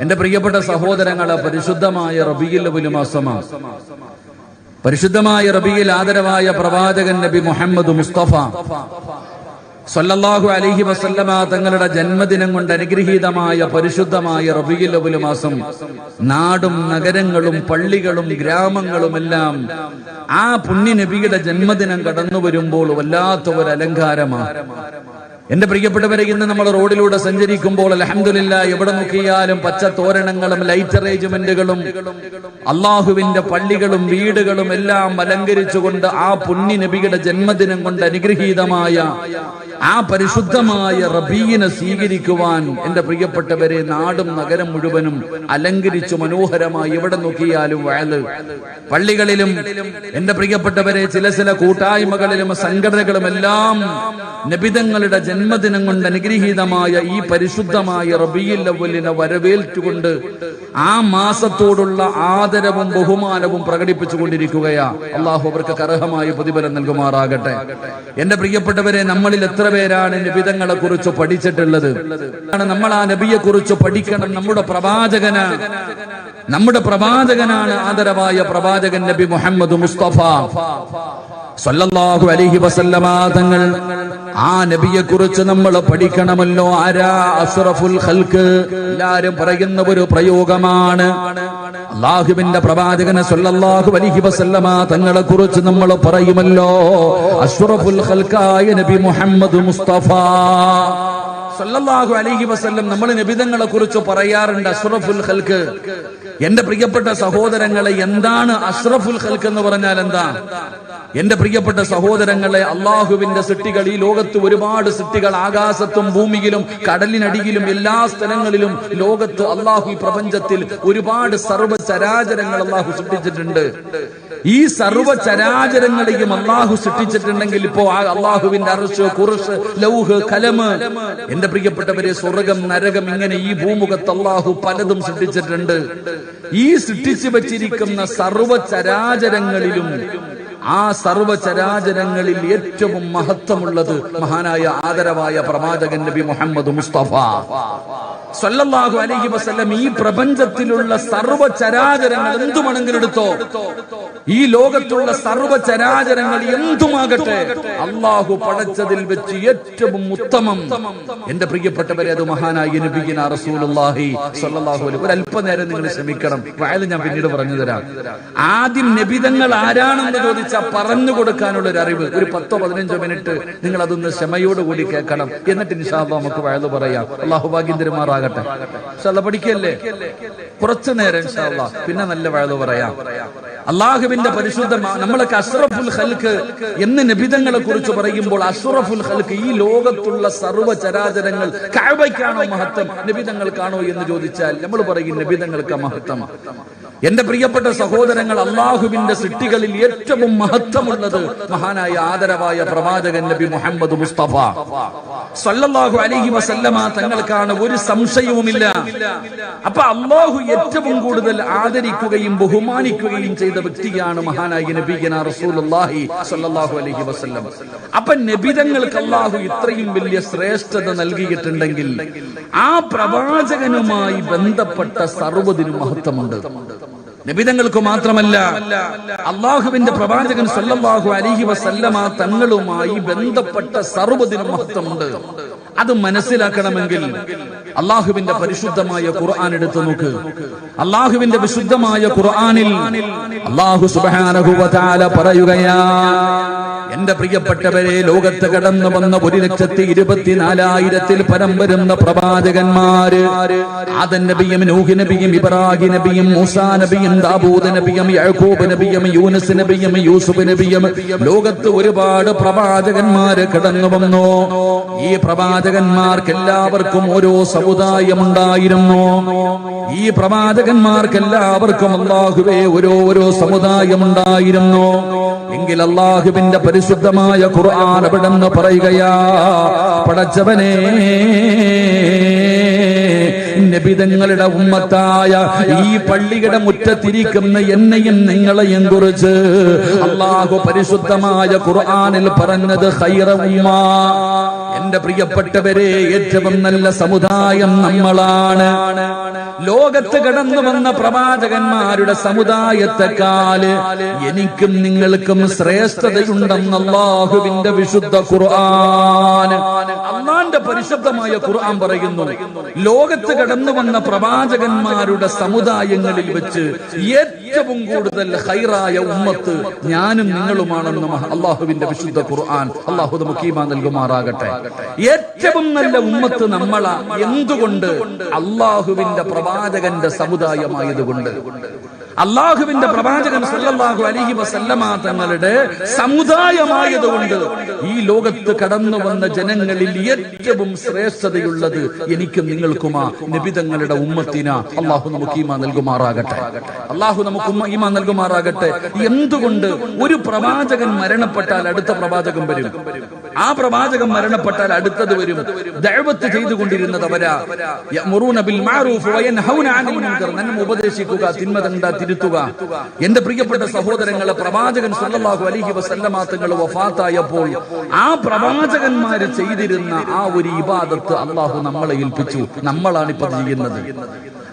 എന്റെ പ്രിയപ്പെട്ട സഹോദരങ്ങളെ, പരിശുദ്ധമായ റബീഉൽ അവ്വൽ മാസമാണ്. പരിശുദ്ധമായ റബീഉൽ ആദരവായ പ്രവാചകൻ നബി മുഹമ്മദ് മുസ്തഫ സല്ലല്ലാഹു അലൈഹി വസല്ലമ തങ്ങളുടെ ജന്മദിനം കൊണ്ട് അനുഗ്രഹീതമായ പരിശുദ്ധമായ റബീഉൽ അവ്വൽ മാസം നാടും നഗരങ്ങളും പള്ളികളും ഗ്രാമങ്ങളുമെല്ലാം ആ പുണ്യ നബിയുടെ ജന്മദിനം കടന്നു വരുമ്പോൾ വല്ലാത്ത ഒരു അലങ്കാരമാണ്. എന്റെ പ്രിയപ്പെട്ടവരെ, ഇന്ന് നമ്മൾ റോഡിലൂടെ സഞ്ചരിക്കുമ്പോൾ അൽഹംദുലില്ലാഹ് എവിടെ നോക്കിയാലും പച്ച തോരണങ്ങളും ലൈറ്റ് അറേഞ്ച്മെന്റുകളും അള്ളാഹുവിന്റെ പള്ളികളും വീടുകളും എല്ലാം അലങ്കരിച്ചുകൊണ്ട് ആ പുണ്യ നബിയുടെ ജന്മദിനം കൊണ്ട് അനുഗ്രഹീതമായ ആ പരിശുദ്ധമായ റബീഇനെ സ്വീകരിക്കുവാൻ എന്റെ പ്രിയപ്പെട്ടവരെ നാടും നഗരം മുഴുവനും അലങ്കരിച്ചു മനോഹരമായി എവിടെ നോക്കിയാലും വഅല് പള്ളികളിലും എന്റെ പ്രിയപ്പെട്ടവരെ ചില കൂട്ടായ്മകളിലും സംഘടനകളും എല്ലാം നബിതങ്ങളുടെ ജന്മദിനം കൊണ്ട് അനുഗ്രഹീതമായ ഈ പരിശുദ്ധമായ റബീഉൽ അവ്വലിനെ വരവേൽച്ചുകൊണ്ട് ആ മാസത്തോടുള്ള ആദരവും ബഹുമാനവും പ്രകടിപ്പിച്ചുകൊണ്ടിരിക്കുകയാ. അള്ളാഹു അവർക്ക് അർഹമായ പ്രതിഫലം നൽകുമാറാകട്ടെ. എന്റെ പ്രിയപ്പെട്ടവരെ, നമ്മളിൽ എത്ര പേരാണ് നബിതങ്ങളെ കുറിച്ച് പഠിച്ചിട്ടുള്ളത്? നമ്മൾ ആ നബിയെ കുറിച്ച് പഠിക്കണം. നമ്മുടെ പ്രവാചകനാണ് ആദരവായ പ്രവാചകൻ നബി മുഹമ്മദ് മുസ്തഫ സല്ലല്ലാഹു അലൈഹി വസല്ലമ തങ്ങൾ. ആ നബിയെ കുറിച്ച് നമ്മൾ പഠിക്കണമല്ലോ. ആരാ അഷ്റഫുൽ ഖൽഖ്? എല്ലാരും പറയുന്ന ഒരു പ്രയോഗമാണ്. അല്ലാഹുവിന്റെ പ്രവാചകനെ സല്ലല്ലാഹു അലൈഹി വസല്ലമ തങ്ങളെ കുറിച്ച് നമ്മൾ പറയുമല്ലോ, അഷ്റഫുൽ ഖൽഖായ നബി മുഹമ്മദ് മുസ്തഫ സല്ലല്ലാഹു അലൈഹി വസല്ലം. നമ്മൾ നബിതങ്ങളെ കുറിച്ച് പറയാറുണ്ട് അഷ്റഫുൽ ഖൽഖ്. എന്റെ പ്രിയപ്പെട്ട സഹോദരങ്ങളെ, എന്താണ് അഷ്റഫുൽ ഖൽഖ് എന്ന് പറഞ്ഞാൽ എന്താ? എന്റെ പ്രിയപ്പെട്ട സഹോദരങ്ങളെ, അള്ളാഹുവിന്റെ സൃഷ്ടികൾ, ഈ ലോകത്ത് ഒരുപാട് സൃഷ്ടികൾ, ആകാശത്തും ഭൂമിയിലും കടലിനടിയിലും എല്ലാ സ്ഥലങ്ങളിലും ലോകത്ത് അള്ളാഹു ഈ പ്രപഞ്ചത്തിൽ ഒരുപാട് സർവ്വചരാചരങ്ങൾ അള്ളാഹു സൃഷ്ടിച്ചിട്ടുണ്ട്. ഈ സർവ്വചരാചരങ്ങളെയും അള്ളാഹു സൃഷ്ടിച്ചിട്ടുണ്ടെങ്കിൽ ഇപ്പോ അള്ളാഹുവിന്റെ അർശ്, ഖുർശ്, ലൗഹ്, കലമ്, എന്റെ പ്രിയപ്പെട്ടവരെ, സ്വർഗം, നരകം, ഇങ്ങനെ ഈ ഭൂമുഖത്ത് അള്ളാഹു പലതും സൃഷ്ടിച്ചിട്ടുണ്ട്. ഈ സൃഷ്ടിച്ചു വച്ചിരിക്കുന്ന സർവ്വചരാചരങ്ങളിലും ആ സർവ്വചരാചരങ്ങളിൽ ഏറ്റവും മഹത്വമുള്ളത് മഹാനായ ആദരവായ പ്രവാചകൻ നബി മുഹമ്മദ് മുസ്തഫ സല്ലല്ലാഹു അലൈഹി വസല്ലം. ഈ പ്രപഞ്ചത്തിലുള്ള സർവ്വചരാചരങ്ങൾ എന്തുമാണെങ്കിലും എടുത്തോ, ഈ ലോകത്തുള്ള സർവ്വചരാചരങ്ങൾ എന്തുമാകട്ടെ, അള്ളാഹു പടച്ചതിൽ വെച്ച് ഏറ്റവും ഉത്തമം എന്റെ പ്രിയപ്പെട്ടവരെ അത് മഹാനായ നബിയിന റസൂലുള്ളാഹി സ്വല്ലല്ലാഹു അലൈഹി. ഒരു അല്പനേരം നിങ്ങൾ ക്ഷമിക്കണം, വഅല് ഞാൻ പിന്നീട് പറഞ്ഞു തരാം. ആദ്യം നബിതങ്ങൾ ആരാണെന്ന് ചോദിച്ചാൽ പറഞ്ഞു കൊടുക്കാനുള്ള ഒരു അറിവ്, ഒരു 10-15 മിനിറ്റ് നിങ്ങൾ അതൊന്ന് ക്ഷമയോടുകൂടി കേൾക്കണം. എന്നിട്ട് ഇൻഷാ അല്ലാഹ് നമുക്ക് വഅല് പറയാം. അള്ളാഹു ഭാഗ്യം തരുമാറാകട്ടെ. പഠിക്കല്ലേ കുറച്ചു നേരം ഇൻഷാ അല്ലാഹ്, പിന്നെ നല്ല വഅല് പറയാം. അള്ളാഹുവിന്റെ പരിശുദ്ധ നമ്മളൊക്കെ അഷ്റഫുൽ ഖൽഖ് എന്ന് നബിതങ്ങളെ കുറിച്ച് പറയുമ്പോൾ അഷ്റഫുൽ ഖൽഖ്, ഈ ലോകത്തുള്ള സർവ്വചരാചരങ്ങൾ കഅബയ്ക്കാണോ മഹത്വം, നബിതങ്ങൾക്കാണോ എന്ന് ചോദിച്ചാൽ നമ്മൾ പറയും നബിതങ്ങൾക്ക് മഹത്വം. എന്റെ പ്രിയപ്പെട്ട സഹോദരങ്ങൾ, അള്ളാഹുവിന്റെ സൃഷ്ടികളിൽ ഏറ്റവും മഹത്വമുള്ളത് മഹാനായ ആദരവായ പ്രവാചകൻ നബി മുഹമ്മദ് മുസ്തഫ സല്ലല്ലാഹു അലൈഹി വസല്ലമ തങ്ങൾക്കാണ്, ഒരു സംശയവുമില്ല. അപ്പൊ അള്ളാഹു ഏറ്റവും കൂടുതൽ ആദരിക്കുകയും ബഹുമാനിക്കുകയും ചെയ്ത വ്യക്തിയാണ് മഹാനായ നബിയന റസൂലുള്ളാഹി സ്വല്ലല്ലാഹു അലൈഹി വസല്ലം. അപ്പൊ നബിതങ്ങൾക്ക് അള്ളാഹു ഇത്രയും വലിയ ശ്രേഷ്ഠത നൽകിയിട്ടുണ്ടെങ്കിൽ ആ പ്രവാചകനുമായി ബന്ധപ്പെട്ട സർവ്വതിനും മഹത്വമുണ്ട്. നബിതങ്ങൾക്ക് മാത്രമല്ല, അള്ളാഹുവിന്റെ പ്രവാചകൻ സല്ലല്ലാഹു അലൈഹി വസല്ലമ തങ്ങളുമായി ബന്ധപ്പെട്ട സർവ്വതിനും മഹത്വമുണ്ട്. അത് മനസ്സിലാക്കണമെങ്കിൽ അള്ളാഹുവിന്റെ പരിശുദ്ധമായ ഖുർആൻ എടുത്തു നോക്ക്. അള്ളാഹുവിന്റെ വിശുദ്ധമായ ഖുർആനിൽ അള്ളാഹു സുബ്ഹാനഹു വ തആല പറയുകയാ, എന്റെ പ്രിയപ്പെട്ടവരെ, ലോകത്ത് കടന്നു വന്ന 1,24,000 പരം വരുന്ന പ്രവാചകന്മാര്, ആദം നബിയും, നൂഹ് നബിയും, ഇബ്രാഹിം നബിയും, മൂസാ നബിയും, ദാവൂദ് നബിയും, യാക്കൂബ് നബിയും, യൂനുസ് നബിയും, യൂസുഫ് നബിയും, ലോകത്ത് ഒരുപാട് പ്രവാചകന്മാര് കടന്നു വന്നു. ഈ പ്രവാചകന്മാർക്ക് എല്ലാവർക്കും ഓരോ സമുദായമുണ്ടായിരുന്നു. ഈ പ്രവാചകന്മാർക്ക് എല്ലാവർക്കും അല്ലാഹുവേ ഓരോ സമുദായമുണ്ടായിരുന്നു. എങ്കിൽ അല്ലാഹുവിന്റെ പരിശുദ്ധമായ ഖുർആൻ അവിടെന്ന് പറയുകയാ, പടച്ചവനെ, നബിതങ്ങളുടെ ഉമ്മത്തായ ഈ പള്ളിയുടെ മുറ്റത്തിരിക്കുന്ന എന്നെയും നിങ്ങളെയും കുറിച്ച് അല്ലാഹു പരിശുദ്ധമായ ഖുർആനിൽ പറഞ്ഞത് ഖൈറ ഉമ്മ, എന്റെ പ്രിയപ്പെട്ടവരെ, ഏറ്റവും നല്ല സമുദായം നമ്മളാണ്. ലോകത്ത് കടന്നു വന്ന പ്രവാചകന്മാരുടെ സമുദായത്തെക്കാല് എനിക്കും നിങ്ങൾക്കും ശ്രേഷ്ഠതയുണ്ടെന്ന് അല്ലാഹുവിന്റെ വിശുദ്ധ ഖുർആൻ, അല്ലാഹുവിന്റെ പരിശുദ്ധമായ ഖുർആൻ പറയുന്നു. ലോകത്ത് കടന്നു വന്ന പ്രവാചകന്മാരുടെ സമുദായങ്ങളിൽ വെച്ച് ഏറ്റവും കൂടുതൽ ഖൈറായ ഉമ്മത്ത് ഞാനും നിങ്ങളുമാണെന്ന് അല്ലാഹുവിന്റെ വിശുദ്ധ ഖുർആൻ. അല്ലാഹു നമുക്ക് ഈമാൻ നൽകുമാറാകട്ടെ. ഏറ്റവും നല്ല ഉമ്മത്ത് നമ്മളാ. എന്തുകൊണ്ട്? അല്ലാഹുവിന്റെ പ്രവാചകന്റെ സമുദായമായതുകൊണ്ട്. അള്ളാഹുവിന്റെ പ്രവാചകൻ സല്ലല്ലാഹു അലൈഹി വസല്ലമ തങ്ങളുടെ സമുദായമായതുകൊണ്ട് ഈ ലോകത്ത് കടന്നു വന്ന ജനങ്ങളിൽ ഏറ്റവും ശ്രേഷ്ഠതയുള്ളത് എനിക്കും നിങ്ങൾക്കുമാ, നബിതങ്ങളുടെ ഉമ്മത്തിനാ. അള്ളാഹു നമുക്ക് ഈമാൻ നൽകുമാറാകട്ടെ. അള്ളാഹു നമുക്ക് ഈമാൻ നൽകുമാറാകട്ടെ. എന്തുകൊണ്ട്? ഒരു പ്രവാചകൻ മരണപ്പെട്ടാൽ അടുത്ത പ്രവാചകൻ വരും, ആ പ്രവാചകൻ മരണപ്പെട്ടാൽ അടുത്തത് വരും. ദഅവത്ത് ചെയ്തുകൊണ്ടിരുന്നത് അവരാ. യഅ്മുറൂന ബിൽ മഅറൂഫ് വയൻഹൗന അനിൽ മുൻകർ, നന്മ ഉപദേശിക്കുക, തിന്മ തിരുത്തുക. എന്റെ പ്രിയപ്പെട്ട സഹോദരങ്ങളെ, പ്രവാചകൻ സല്ലല്ലാഹു അലൈഹി വസല്ലമ തങ്ങൾ വഫാത്തായപ്പോൾ ആ പ്രവാചകന്മാര് ചെയ്തിരുന്ന ആ ഒരു ഇബാദത്ത് അല്ലാഹു നമ്മളെ ഏൽപ്പിച്ചു. നമ്മളാണ് ഇപ്പൊ ചെയ്യുന്നത്.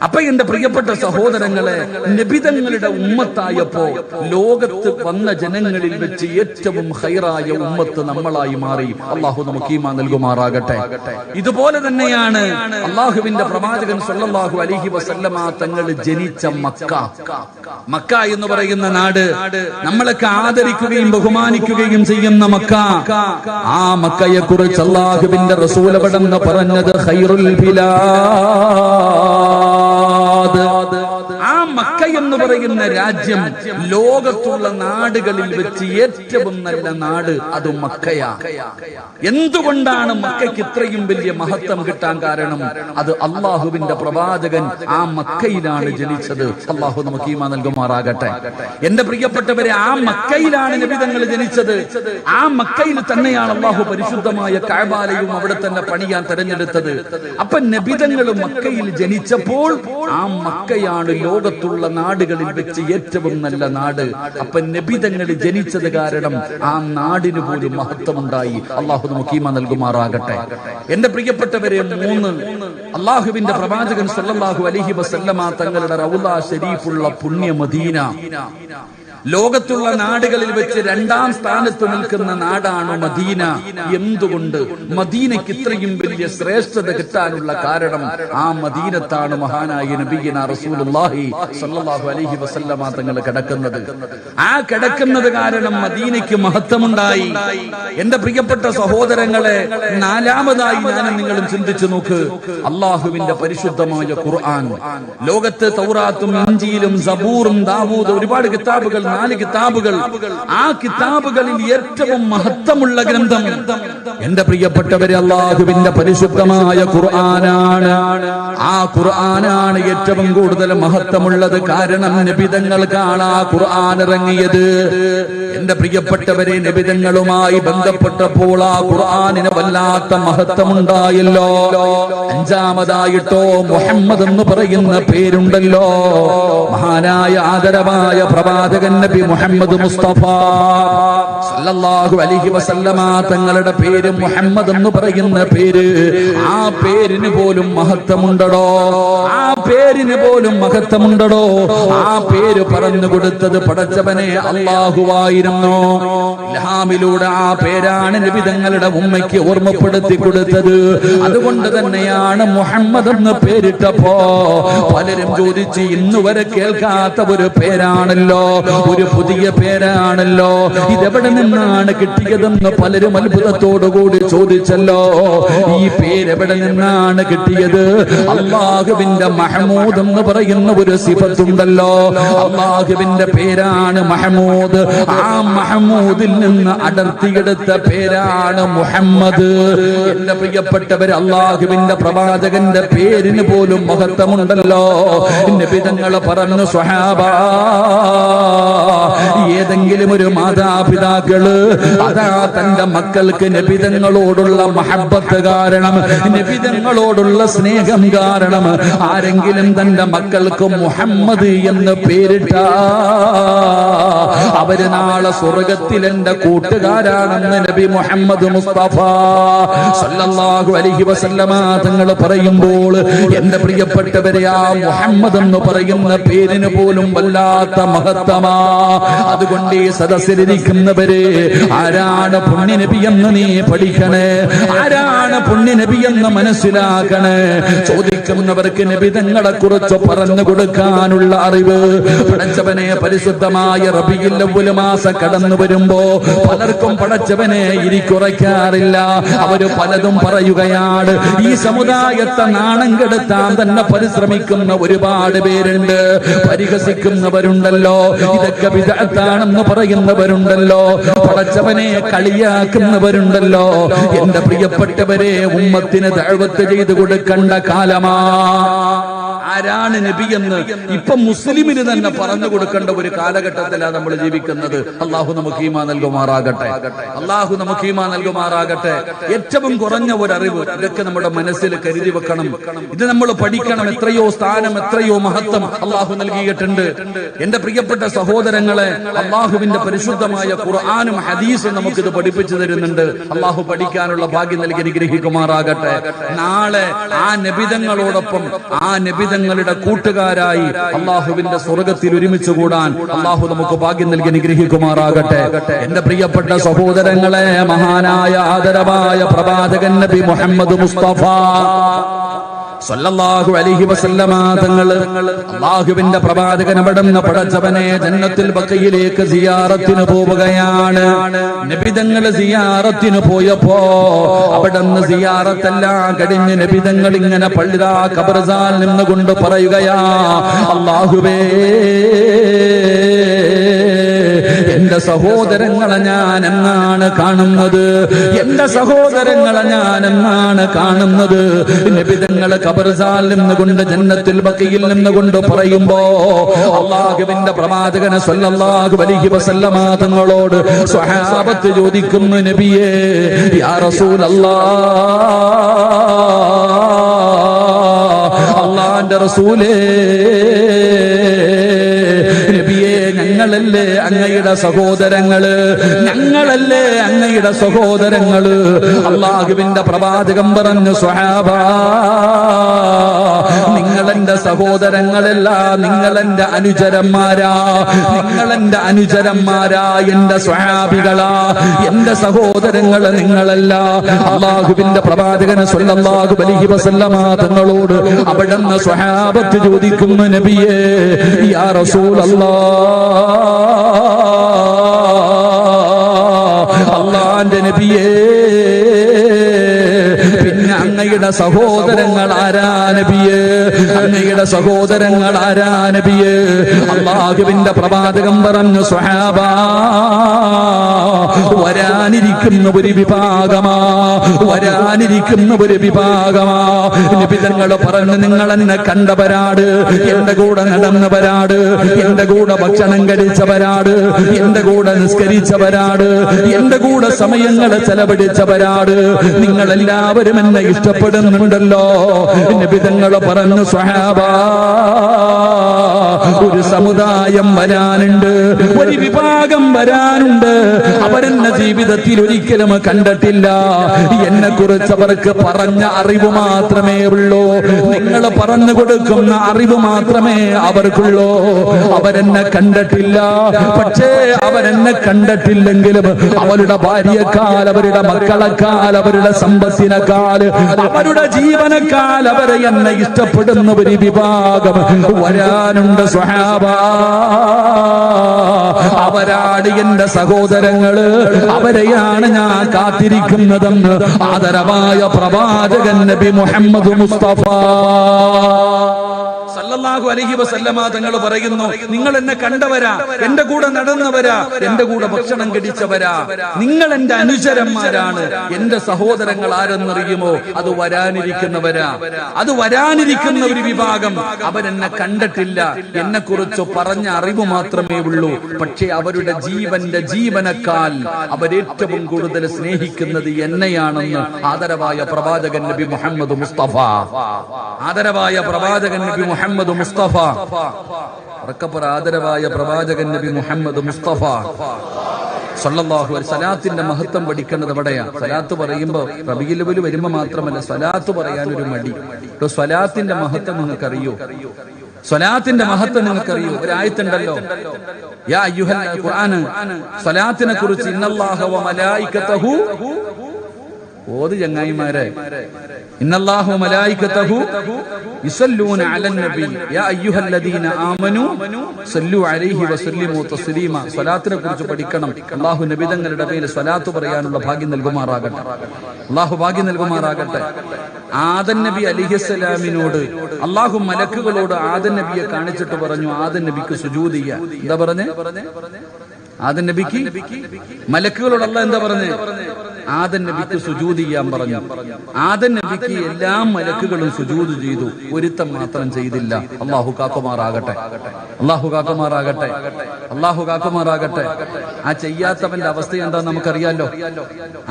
അപ്പൊ എന്റെ പ്രിയപ്പെട്ട സഹോദരങ്ങളെ, നബിതങ്ങളുടെ ഉമ്മത്തായപ്പോ ലോകത്ത് വന്ന ജനങ്ങളിൽ വെച്ച് ഏറ്റവും ഖൈറായ ഉമ്മത്ത് നമ്മളായി മാറി. അല്ലാഹു നമുക്ക് ഈമാൻ നൽകുമാറാകട്ടെ. ഇതുപോലെ തന്നെയാണ് അല്ലാഹുവിന്റെ പ്രവാചകൻ സല്ലല്ലാഹു അലൈഹി വസല്ലമ തങ്ങൾ ജനിച്ച മക്ക. മക്ക എന്ന് പറയുന്ന നാട് നമ്മളൊക്കെ ആദരിക്കുകയും ബഹുമാനിക്കുകയും ചെയ്യുന്ന മക്ക. ആ മക്കയെ കുറിച്ച് അല്ലാഹുവിന്റെ റസൂൽ അവിടെന്ന് പറഞ്ഞത് ഖൈറുൽ ബിലാദ്. ആ മക്ക എന്ന് പറയുന്ന രാജ്യം ലോകത്തുള്ള നാടുകളിൽ വെച്ച് ഏറ്റവും നല്ല നാട് അത് മക്കയാ. എന്തുകൊണ്ടാണ് മക്കയ്ക്ക് ഇത്രയും വലിയ മഹത്വം കിട്ടാൻ കാരണം? അത് അള്ളാഹുവിന്റെ പ്രവാചകൻ ആ മക്കയിലാണ് ജനിച്ചത്. അള്ളാഹു നമുക്ക് ഈമാൻ നൽകുമാറാകട്ടെ. എന്റെ പ്രിയപ്പെട്ടവരെ, ആ മക്കയിലാണ് നബിതങ്ങൾ ജനിച്ചത്. ആ മക്കയിൽ തന്നെയാണ് അള്ളാഹു പരിശുദ്ധമായ കഅബാലയും അവിടെ തന്നെ പണിയാൻ തെരഞ്ഞെടുത്തത്. അപ്പൊ നബിതങ്ങൾ മക്കയിൽ ജനിച്ചപ്പോൾ ആ മക്കയാണ് ലോകത്തുള്ള നാടുകളിൽ വെച്ച് ഏറ്റവും നല്ല നാട്. അപ്പൊ നബിതങ്ങൾ ജനിച്ചത് കാരണം ആ നാടിന് പോലും മഹത്വമുണ്ടായി. അള്ളാഹു നമുക്ക് ഈമാൻ നൽകുമാറാകട്ടെ. എന്റെ പ്രിയപ്പെട്ടവരെ, 3 അള്ളാഹുവിന്റെ പ്രവാചകൻ സല്ലല്ലാഹു അലൈഹി വസല്ലമ തങ്ങളുടെ റൗള ശരീഫുള്ള പുണ്യ മദീന ലോകത്തുള്ള നാടുകളിൽ വെച്ച് 2ാം സ്ഥാനത്ത് നിൽക്കുന്ന നാടാണ് മദീന. എന്തുകൊണ്ട്? മദീനയ്ക്ക് ഇത്രയും വലിയ ശ്രേഷ്ഠത കിട്ടാനുള്ള കാരണം ആ മദീനത്താണ് മഹാനായ നബിയിന റസൂലുള്ളാഹി സ്വല്ലല്ലാഹു അലൈഹി വസല്ലമ തങ്ങൾ കിടക്കുന്നത്. ആ കിടക്കുന്നത് കാരണം മദീനയ്ക്ക് മഹത്വമുണ്ടായി. എന്റെ പ്രിയപ്പെട്ട സഹോദരങ്ങളെ, 4ാമതായി ഞാനും നിങ്ങളും ചിന്തിച്ചു നോക്ക്. അള്ളാഹുവിന്റെ പരിശുദ്ധമായ ഖുർആൻ. ലോകത്ത് തൗറാത്തും ഇഞ്ചീലും സബൂറും ദാവൂദ് ഒരുപാട് കിതാബുകൾ, 4 കിതാബുകൾ. ആ കിതാബുകളിൽ ഏറ്റവും മഹത്വമുള്ള ഗ്രന്ഥം എന്റെ പ്രിയപ്പെട്ടവരെ അല്ലാഹുവിന്റെ പരിശുദ്ധമായ ഖുർആനാണ്. ആ ഖുർആനാണ് ഏറ്റവും കൂടുതൽ മഹത്വമുള്ളത്. കാരണം നബിതങ്ങൾക്കാണ് ആ ഖുർആൻ ഇറങ്ങിയത്. എന്റെ പ്രിയപ്പെട്ടവരെ, നബിതങ്ങളുമായി ബന്ധപ്പെട്ടപ്പോൾ ആ ഖുർആനിന് വല്ലാത്ത മഹത്വമുണ്ടായല്ലോ. 5ാമതായിട്ടോ മുഹമ്മദ് എന്ന് പറയുന്ന പേരുണ്ടല്ലോ. മഹാനായ ആദരവായ പ്രവാചകൻ നബി മുഹമ്മദ് മുസ്തഫ സല്ലല്ലാഹു അലൈഹി വസല്ലമ തങ്ങളുടെ പേര് മുഹമ്മദ് എന്ന് പറയുന്ന പേര്. ആ പേരിന് പോലും മഹത്വമുണ്ടോ? ആ പേരിന് പോലും മഹത്വമുണ്ടോ? ആ പേര് പറഞ്ഞു കൊടുത്തത് പടച്ചവനെ അല്ലാഹുവായിരുന്നു. ഇൽഹാമിലൂടെ ആ പേരാണ് നബി തങ്ങളുടെ ഉമ്മയ്ക്ക് ഓർമ്മപ്പെടുത്തി കൊടുത്തത്. അതുകൊണ്ട് തന്നെയാണ് മുഹമ്മദ് എന്ന് പേരിട്ടപ്പോ പലരും ചോദിച്ച്, ഇന്നുവരെ കേൾക്കാത്ത ഒരു പേരാണല്ലോ, ഒരു പുതിയ പേരാണല്ലോ, ഇതെവിടെ നിന്നാണ് കിട്ടിയതെന്ന് പലരും അത്ഭുതത്തോടുകൂടി ചോദിച്ചല്ലോ. ഈ പേരെവിടെ നിന്നാണ് കിട്ടിയത്? അല്ലാഹുവിന്റെ മഹ്മൂദ് എന്ന് പറയുന്ന ഒരു സിഫത്തുണ്ടല്ലോ. അല്ലാഹുവിന്റെ പേരാണ് മഹ്മൂദ്. ആ മഹ്മൂദിൽ നിന്ന് അടർത്തിയെടുത്ത പേരാണ് മുഹമ്മദ്. എന്റെ പ്രിയപ്പെട്ടവർ, അല്ലാഹുവിന്റെ പ്രവാചകന്റെ പേരിന് പോലും മഹത്വമുണ്ടല്ലോ. നബി തങ്ങൾ പറഞ്ഞു, സ്വഹാബ ഏതെങ്കിലും ഒരു മാതാപിതാക്കള് അതാ തന്റെ മക്കൾക്ക് നബിതങ്ങളോടുള്ള മഹബ്ബത്ത് കാരണം, നബിതങ്ങളോടുള്ള സ്നേഹം കാരണം ആരെങ്കിലും തന്റെ മക്കൾക്ക് മുഹമ്മദ് എന്ന് പേരിട്ട അവര് നാളെ സ്വർഗത്തിൽ എന്റെ കൂട്ടുകാരാണെന്ന് നബി മുഹമ്മദ് മുസ്തഫ സല്ലല്ലാഹു അലൈഹി വസല്ലമ തങ്ങൾ പറയുമ്പോൾ, എന്റെ പ്രിയപ്പെട്ടവരെ, ആ മുഹമ്മദ് എന്ന് പറയുന്ന പേരിന് പോലും വല്ലാത്ത മഹത്വമാ. അതുകൊണ്ട് ഈ സദസ്സിലിരിക്കുന്നവര്, ആരാണ് പുണ്യനബി എന്ന് നീ പഠിക്കണേ, ആരാണ് പുണ്യനബി എന്ന് മനസ്സിലാക്കണേ. ചോദിക്കുന്നവർക്ക് നബിതങ്ങളെ കുറിച്ച് പറഞ്ഞു കൊടുക്കാനുള്ള അറിവ് പടച്ചവനെ പരിശുദ്ധമായ റബീഉൽ അവ്വൽ മാസം കടന്നു വരുമ്പോ പലർക്കും പടച്ചവനെ ഇരിക്കുറയ്ക്കാറില്ല. അവര് പലതും പറയുകയാണ്. ഈ സമുദായത്തെ നാണം കെടുത്താൻ തന്നെ പരിശ്രമിക്കുന്ന ഒരുപാട് പേരുണ്ട്. പരിഹസിക്കുന്നവരുണ്ടല്ലോ, ഇതൊക്കെ ബിദ്അത്താണെന്ന് പറയുന്നവരുണ്ടല്ലോ, പടച്ചവനെ കളിയാക്കുന്നവരുണ്ടല്ലോ. എന്റെ പ്രിയപ്പെട്ടവരെ, ഉമ്മത്തിന് ദഅവത്ത് ചെയ്തു കൊടുക്കേണ്ട കാലമാ. ആരാണ് നബിയെന്ന് ഇപ്പൊ മുസ്ലിമിന് തന്നെ പറഞ്ഞു കൊടുക്കേണ്ട ഒരു കാലഘട്ടത്തിലാണ് നമ്മൾ ജീവിക്കുന്നത്. അള്ളാഹു നമുക്ക് ഈമാൻ നൽകുമാറാകട്ടെ, അള്ളാഹു നമുക്ക് ഈമാൻ നൽകുമാറാകട്ടെ. ഏറ്റവും കുറഞ്ഞ ഒരു അറിവ് ഇതൊക്കെ നമ്മുടെ മനസ്സിൽ കരുതി വെക്കണം. ഇത് നമ്മൾ പഠിക്കണം. എത്രയോ സ്ഥാനം, എത്രയോ മഹത്വം അള്ളാഹു നൽകിയിട്ടുണ്ട്. എന്റെ പ്രിയപ്പെട്ട സഹോദരങ്ങളെ, അള്ളാഹുവിന്റെ പരിശുദ്ധമായ ഖുർആനും ഹദീസും നമുക്കിത് പഠിപ്പിച്ചു തരുന്നുണ്ട്. അള്ളാഹു പഠിക്കാനുള്ള ഭാഗ്യം നൽകി അനുഗ്രഹിക്കുമാറാകട്ടെ. നാളെ ആ നബിതങ്ങളോടൊപ്പം, ആ നബിതങ്ങളുടെ കൂട്ടുകാരായി അള്ളാഹുവിന്റെ സ്വർഗത്തിൽ ഒരുമിച്ച് കൂടാൻ അള്ളാഹു നമുക്ക് ഭാഗ്യം നൽകി അനുഗ്രഹിക്കുമാറാകട്ടെ. എന്റെ പ്രിയപ്പെട്ട സഹോദരങ്ങളെ, മഹാനായ ആദരവായ പ്രവാചകൻ നബി മുഹമ്മദ് മുസ്തഫ സല്ലല്ലാഹു അലൈഹി വസല്ലമ തങ്ങൾ, അല്ലാഹുവിന്റെ പ്രവാചകൻ അവിടുന്ന് പടച്ചവനെ ജന്നത്തുൽ ബഖയിലേക്ക് സിയാറത്തിന് പോവുകയാണ്. നബിതങ്ങൾ സിയാറത്തിന് പോയപ്പോ അവിടുന്ന് സിയാറത്തെല്ലാം കഴിഞ്ഞ് നബിതങ്ങൾ ഇങ്ങനെ പള്ളിദാ ഖബർസാൽ നിന്നുകൊണ്ട് പറയുകയാ, അല്ലാഹുവേ, എന്റെ സഹോദരങ്ങളെ ഞാൻ എന്നാണ് കാണുന്നത്, എന്റെ സഹോദരങ്ങളെ ഞാൻ എന്നാണ് കാണുന്നത്. നബിതങ്ങളെ ഖബർസാൽ നിന്നുകൊണ്ട് ജന്നത്തുൽ ബഖയിൽ നിന്നുകൊണ്ട് പറയുമ്പോ അല്ലാഹുവിന്റെ പ്രവാചകൻ സല്ലല്ലാഹു അലൈഹി വസല്ലമ തങ്ങളോട് സ്വഹാബത്ത് ചോദിക്കുന്നു, നബിയേ, യാ റസൂലല്ലാഹ്, അല്ലാഹുവിന്റെ റസൂലേ, നബിയേ, ഞങ്ങളല്ലേ അങ്ങയുടെ സഹോദരങ്ങള്, ഞങ്ങളല്ലേ അങ്ങയുടെ സഹോദരങ്ങള്. അല്ലാഹുവിന്റെ പ്രവാചകൻ പറഞ്ഞു, സ്വഹാബാ, നിങ്ങളെന്റെ സഹോദരങ്ങളല്ല, നിങ്ങളെന്റെ അനുചരന്മാരാ, നിങ്ങളെന്റെ അനുചരന്മാരാ, എന്റെ സ്വഹാബികളാ, എന്റെ സഹോദരങ്ങള് നിങ്ങളല്ല. അല്ലാഹുവിന്റെ പ്രവാചകൻ സ്വല്ലല്ലാഹു അലൈഹി വസല്ലമ തങ്ങളോട് അവിടുന്ന് സ്വഹാബത്ത് ചോദിക്കുന്നു, നബിയേ, യാ റസൂലല്ലാഹ്, അല്ലാഹുവിന്റെ നബിയേ, പിന്നെ അങ്ങയുടെ സഹോദരങ്ങൾ ആരാ നബിയേ, അങ്ങയുടെ സഹോദരങ്ങൾ ആരാ നബിയേ? അല്ലാഹുവിന്റെ പ്രവാചകൻ പറഞ്ഞു, സ്വഹാബാ, വരാനിരിക്കുന്ന ഒരു വിഭാഗമാ, വരാനിരിക്കുന്ന ഒരു വിഭാഗമാ. നബിതങ്ങൾ പറഞ്ഞു, നിങ്ങൾ എന്നെ കണ്ടവരാട്, എന്റെ കൂടെ നടന്നവരാട്, എന്റെ കൂടെ ഭക്ഷണം കഴിച്ചവരാട്, എന്റെ കൂടെ നിസ്കരിച്ചവരാട്, എന്റെ കൂടെ സമയങ്ങൾ ചെലവഴിച്ചവരാട്, നിങ്ങളെല്ലാവരും എന്നെ ഇഷ്ടപ്പെടുന്നുണ്ടല്ലോ. നബിതങ്ങൾ പറഞ്ഞു, സ്വഹാബാ, ഒരു സമുദായം വരാനുണ്ട്, ഒരു വിഭാഗം വരാനുണ്ട്. അവരെന്നെ ജീവിതത്തിൽ ഒരിക്കലും കണ്ടിട്ടില്ല. എന്നെ കുറിച്ച് അവർക്ക് പറഞ്ഞ അറിവ് മാത്രമേ ഉള്ളൂ. നിങ്ങൾ പറഞ്ഞു കൊടുക്കുന്ന അറിവ് മാത്രമേ അവർക്കുള്ളൂ. അവരെന്നെ കണ്ടിട്ടില്ല. പക്ഷേ അവരെന്നെ കണ്ടിട്ടില്ലെങ്കിലും അവരുടെ ഭാര്യക്കാൽ, അവരുടെ മക്കളെക്കാൽ, അവരുടെ സമ്പത്തിനേക്കാൾ, അവരുടെ ജീവനക്കാൽ അവരെ എന്നെ ഇഷ്ടപ്പെടുന്ന ഒരു വിഭാഗം വരാനുണ്ട് സ്വഹാബാ. അവരാണ് എന്റെ സഹോദരങ്ങള്, അവരെയാണ് ഞാൻ കാത്തിരിക്കുന്നതെന്ന് ആദരവായ പ്രവാചകൻ നബി മുഹമ്മദ് മുസ്തഫ സല്ലല്ലാഹു അലൈഹി വസല്ലമ തങ്ങൾ പറയുന്നു, നിങ്ങൾ എന്നെ കണ്ടവരാ, എന്റെ കൂടെ നടന്നവരാ, എന്റെ കൂടെ ഭക്ഷണം കഴിച്ചവരാ, നിങ്ങൾ എന്റെ അനുചരന്മാരാണ്. എന്റെ സഹോദരങ്ങൾ ആരെന്നറിയുമോ? അത് വരാനിരിക്കുന്നവരാ. അത് വരാനിരിക്കുന്ന ഒരു വിഭാഗം. അവരെന്നെ കണ്ടിട്ടില്ല, എന്നെ കുറിച്ച് പറഞ്ഞ അറിവ് മാത്രമേ ഉള്ളൂ. പക്ഷേ അവരുടെ ജീവന്റെ ജീവനക്കാൽ അവരേറ്റവും കൂടുതൽ സ്നേഹിക്കുന്നത് എന്നെയാണെന്ന് ആദരവായ പ്രവാചകൻ നബി മുഹമ്മദ് മുസ്തഫ. ആദരവായ പ്രവാചകൻ നബി മുഹമ്മദ് മുസ്തഫ. ആദരവായ പ്രവാചകൻ നബി മുഹമ്മദ് മുസ്തഫ സല്ലല്ലാഹു അലൈഹി. സലാത്തിന്റെ മഹത്വം പഠിക്കേണ്ടത് എവിടെയാണ്? സലാത്ത് പറയുമ്പോ റബീഉൽ അവ്വൽ വരുമ്പോ മാത്രമല്ല, സലാത്ത് പറയാൻ ഒരു മടി. സ്വലാത്തിന്റെ മഹത്വം നിങ്ങൾക്കറിയോ? സ്വലാത്തിന്റെ മഹത്വം നിങ്ങൾക്കറിയോ? ഒരു ആയത്തുണ്ടല്ലോ, യാ അയ്യുഹൽ ഖുർആൻ, സ്വലാത്തിനെ കുറിച്ച് ഇന്നല്ലാഹ വ മലായികതഹു, ഓത് ചങ്ങായിമാരെ, ഇന്നല്ലാഹു വ മലായികതഹു യുസല്ലൂന അലൻ നബി യാ അയ്യുഹല്ലദീന ആമനു സല്ലു അലൈഹി വസല്ലിമു തസ്ലീമ. സ്വലാത്തിനെ കുറിച്ച് പഠിക്കണം. അല്ലാഹു നബി തങ്ങളുടെ മേൽ സ്വലാത്ത് പറയാനുള്ള ഭാഗ്യം നൽകുമാറാകട്ടെ. അല്ലാഹു ഭാഗ്യം നൽകുമാറാകട്ടെ. ആദം നബി അലൈഹിസ്സലാമിനോട് അല്ലാഹു മലക്കുകളോട് ആദം നബിയെ കാണിച്ചിട്ട് പറഞ്ഞു, ആദം നബിക്ക് സുജൂദ് ചെയ്യാൻ. എന്താ പറഞ്ഞേ? ആദം നബിക്ക് മലക്കുകളോട് അല്ലാഹ് എന്താ പറഞ്ഞേ? ആദം നബിക്ക് സുജൂദ് ചെയ്യാൻ പറഞ്ഞു. ആദം നബിക്ക് എല്ലാ മലക്കുകളും സുജൂദ് ചെയ്തു, ഒരുത്തൻ മാത്രം ചെയ്തില്ല. അല്ലാഹു കാക്കുമാറാകട്ടെ. അല്ലാഹു കാക്കുമാറാകട്ടെ. അല്ലാഹു കാക്കുമാറാകട്ടെ. ആ ചെയ്യാത്തവന്റെ അവസ്ഥ എന്താണെന്ന് നമുക്കറിയാലോ.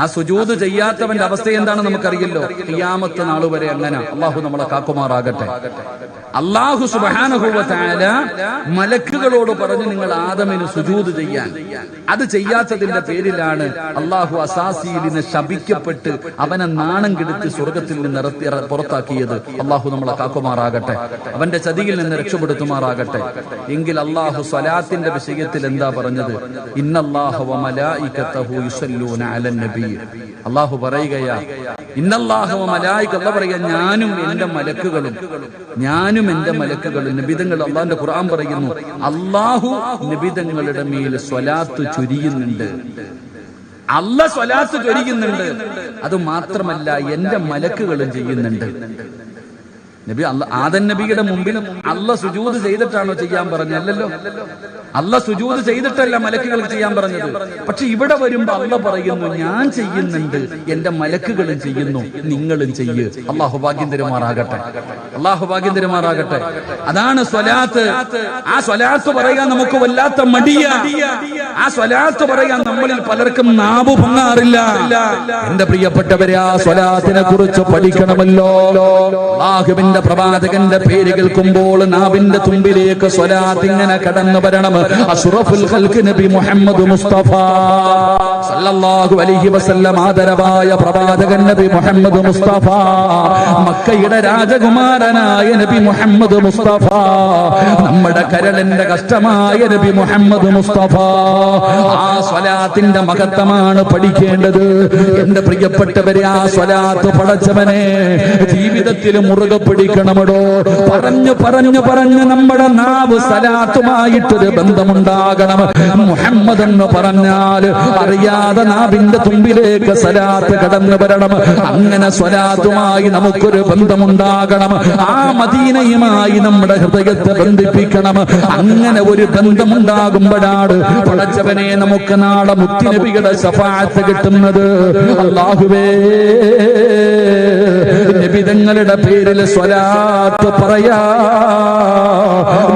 ആ സുജൂദ് ചെയ്യാത്തവന്റെ അവസ്ഥ എന്താണെന്ന് നമുക്കറിയല്ലോ. ഖിയാമത്ത് നാൾ വരെ അങ്ങനെ. അല്ലാഹു നമ്മളെ കാക്കുമാറാകട്ടെ. അല്ലാഹു സുബ്ഹാനഹു വ തആല മലക്കുകളോട് പറഞ്ഞു, നിങ്ങൾ ആദമിന് സുജൂദ് ചെയ്യാൻ. അത് ചെയ്യാത്തതിന്റെ പേരിലാണ് അല്ലാഹു അസാസിയിലിനെ ശപിക്കപ്പെട്ട് അവനെ നാണം കെടുത്തി സ്വർഗത്തിൽ നിന്ന് പുറത്താക്കിയത്. അല്ലാഹു നമ്മളെ കാക്കുമാറാകട്ടെ. അവന്റെ ചതിയിൽ നിന്ന് രക്ഷപ്പെടുത്തുമാറാകട്ടെ. എങ്കിൽ അല്ലാഹു സ്വലാത്തിന്റെ വിഷയത്തിൽ എന്താ പറഞ്ഞത്? ഇന്നല്ലാഹ വ മലായികതഹു യുസല്ലൂന അലൻ നബി. അല്ലാഹു പറയുകയാ, ഇന്നല്ലാഹ വ മലായിക, അല്ലാഹു പറയുക, ഞാനും എന്റെ മലക്കുകളും, ഞാനും എന്റെ മലക്കുകളും. നബിതങ്ങൾ, അല്ലാഹുവിന്റെ ഖുർആൻ പറയുന്നു, അല്ലാഹു നബിതങ്ങളുടെ മേൽ സ്വലാത്ത് ചൊരിയുന്നുണ്ട്. അല്ലാഹ് സ്വലാത്ത് ചൊരിയുന്നുണ്ട്. അത് മാത്രമല്ല, എന്റെ മലക്കുകളും ചെയ്യുന്നുണ്ട്. നബി ആദം നബിയുടെ മുമ്പിൽ അല്ലാഹ് സുജൂദ് ചെയ്തിട്ടാണോ ചെയ്യാൻ പറഞ്ഞല്ലോ? അല്ലാഹ് സുജൂദ് ചെയ്തിട്ടല്ല മലക്കുകൾക്ക് ചെയ്യാൻ പറഞ്ഞത്. പക്ഷെ ഇവിടെ വരുമ്പോ അല്ലാഹ് പറയുന്നു, ഞാൻ ചെയ്യുന്നുണ്ട്, എന്റെ മലക്കുകളും ചെയ്യുന്നു, നിങ്ങളും ചെയ്യ്. അല്ലാഹു ഭാഗ്യം തരുമാറാകട്ടെ. അല്ലാഹു ഭാഗ്യം തരുമാറാകട്ടെ. അതാണ് സ്വലാത്ത്. ആ സ്വലാത്ത് പറയാൻ നമുക്ക് വല്ലാത്ത മടിയാ. ആ സ്വലാത്ത് പറയാൻ നമ്മളിൽ പലർക്കും നാവ് പൊങ്ങാറില്ല. എന്റെ പ്രിയപ്പെട്ടവരെ, ആ സ്വലാത്തിനെ കുറിച്ച് പഠിക്കണമല്ലോ. അല്ലാഹുവിന്റെ പ്രവാചകന്റെ പേര് കേൾക്കുമ്പോൾ നാവിന്റെ തുമ്പിലേക്ക് സ്വലാത്ത് ഇങ്ങനെ കടന്നു വരണം. അഷ്റഫുൽ ഖൽഖ് നബി മുഹമ്മദ് മുസ്തഫ സല്ലല്ലാഹു അലൈഹി വസല്ലം. ആദരവായ പ്രവാചകൻ നബി മുഹമ്മദ് മുസ്തഫ, മക്കയുടെ രാജകുമാരനായ നബി മുഹമ്മദ് മുസ്തഫ, നമ്മുടെ കരളിന്റെ കഷ്ടമായ നബി മുഹമ്മദ് മുസ്തഫ. ആ സ്വലാത്തിന്റെ മഹത്വമാണ് പഠിക്കേണ്ടത്. എന്റെ പ്രിയപ്പെട്ടവരെ, ആ സ്വലാത്ത് പടച്ചവനെ ജീവിതത്തിൽ മുറുകെ പിടിക്കണമടോ. പറഞ്ഞു പറഞ്ഞു പറഞ്ഞു നമ്മുടെ നാവ് സലാത്തുമായിട്ടൊരു ബന്ധമുണ്ടാകണം. മുഹമ്മദ് എന്ന് പറഞ്ഞാൽ അറിയാതെ നാവിന്റെ തുമ്പിലേക്ക് സലാത്ത് കടന്നു വരണം. അങ്ങനെ സ്വലാത്തുമായി നമുക്കൊരു ബന്ധമുണ്ടാകണം. ആ മദീനയുമായി നമ്മുടെ ഹൃദയത്തെ ബന്ധിപ്പിക്കണം. അങ്ങനെ ഒരു ബന്ധമുണ്ടാകുമ്പോഴാണ് പടച്ചവനെ നമുക്ക് നാളെ മുത്തുനബിയുടെ ശഫാഅത്ത് കിട്ടുന്നത്. അല്ലാഹുവേ, നബിതങ്ങളുടെ പേരിൽ സ്വലാത്ത് പറയാ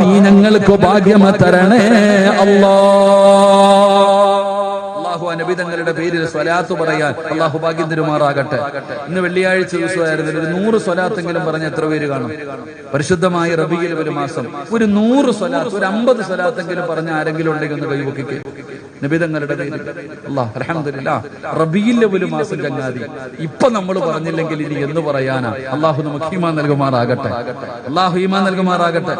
നീ ഞങ്ങൾക്ക് ഭാഗ്യം തരണേ അല്ലാഹ്. നബിതങ്ങളുടെ പേരിൽ സ്വലാത്ത് പറയാൻ അല്ലാഹു ഭാഗ്യം തരുമാറാകട്ടെ. ഇന്ന് വെള്ളിയാഴ്ച ദിവസമായിരുന്നു. ഒരു 100 സ്വലാത്തെങ്കിലും പറഞ്ഞ എത്ര പേര് കാണും? പരിശുദ്ധമായ റബീഉൽ അവ്വൽ മാസം ഒരു 100 സ്വലാത്ത്, ഒരു 50 സ്വലാത്തെങ്കിലും പറഞ്ഞ ആരെങ്കിലും ഉണ്ടെങ്കിൽ ഒന്ന് കൈവക്കിക്ക്. നബിതങ്ങളുടെ പേരിൽ അല്ലാഹ് അൽഹംദുലില്ലാഹ്. റബീഉൽ അവ്വൽ മാസം ചങ്ങാതി, ഇപ്പൊ നമ്മൾ പറഞ്ഞില്ലെങ്കിൽ ഇനി എന്ന് പറയാനാ? അല്ലാഹു നമുക്ക് ഈമാൻ നൽകുമാറാകട്ടെ. അല്ലാഹു ഈമാൻ നൽകുമാറാകട്ടെ.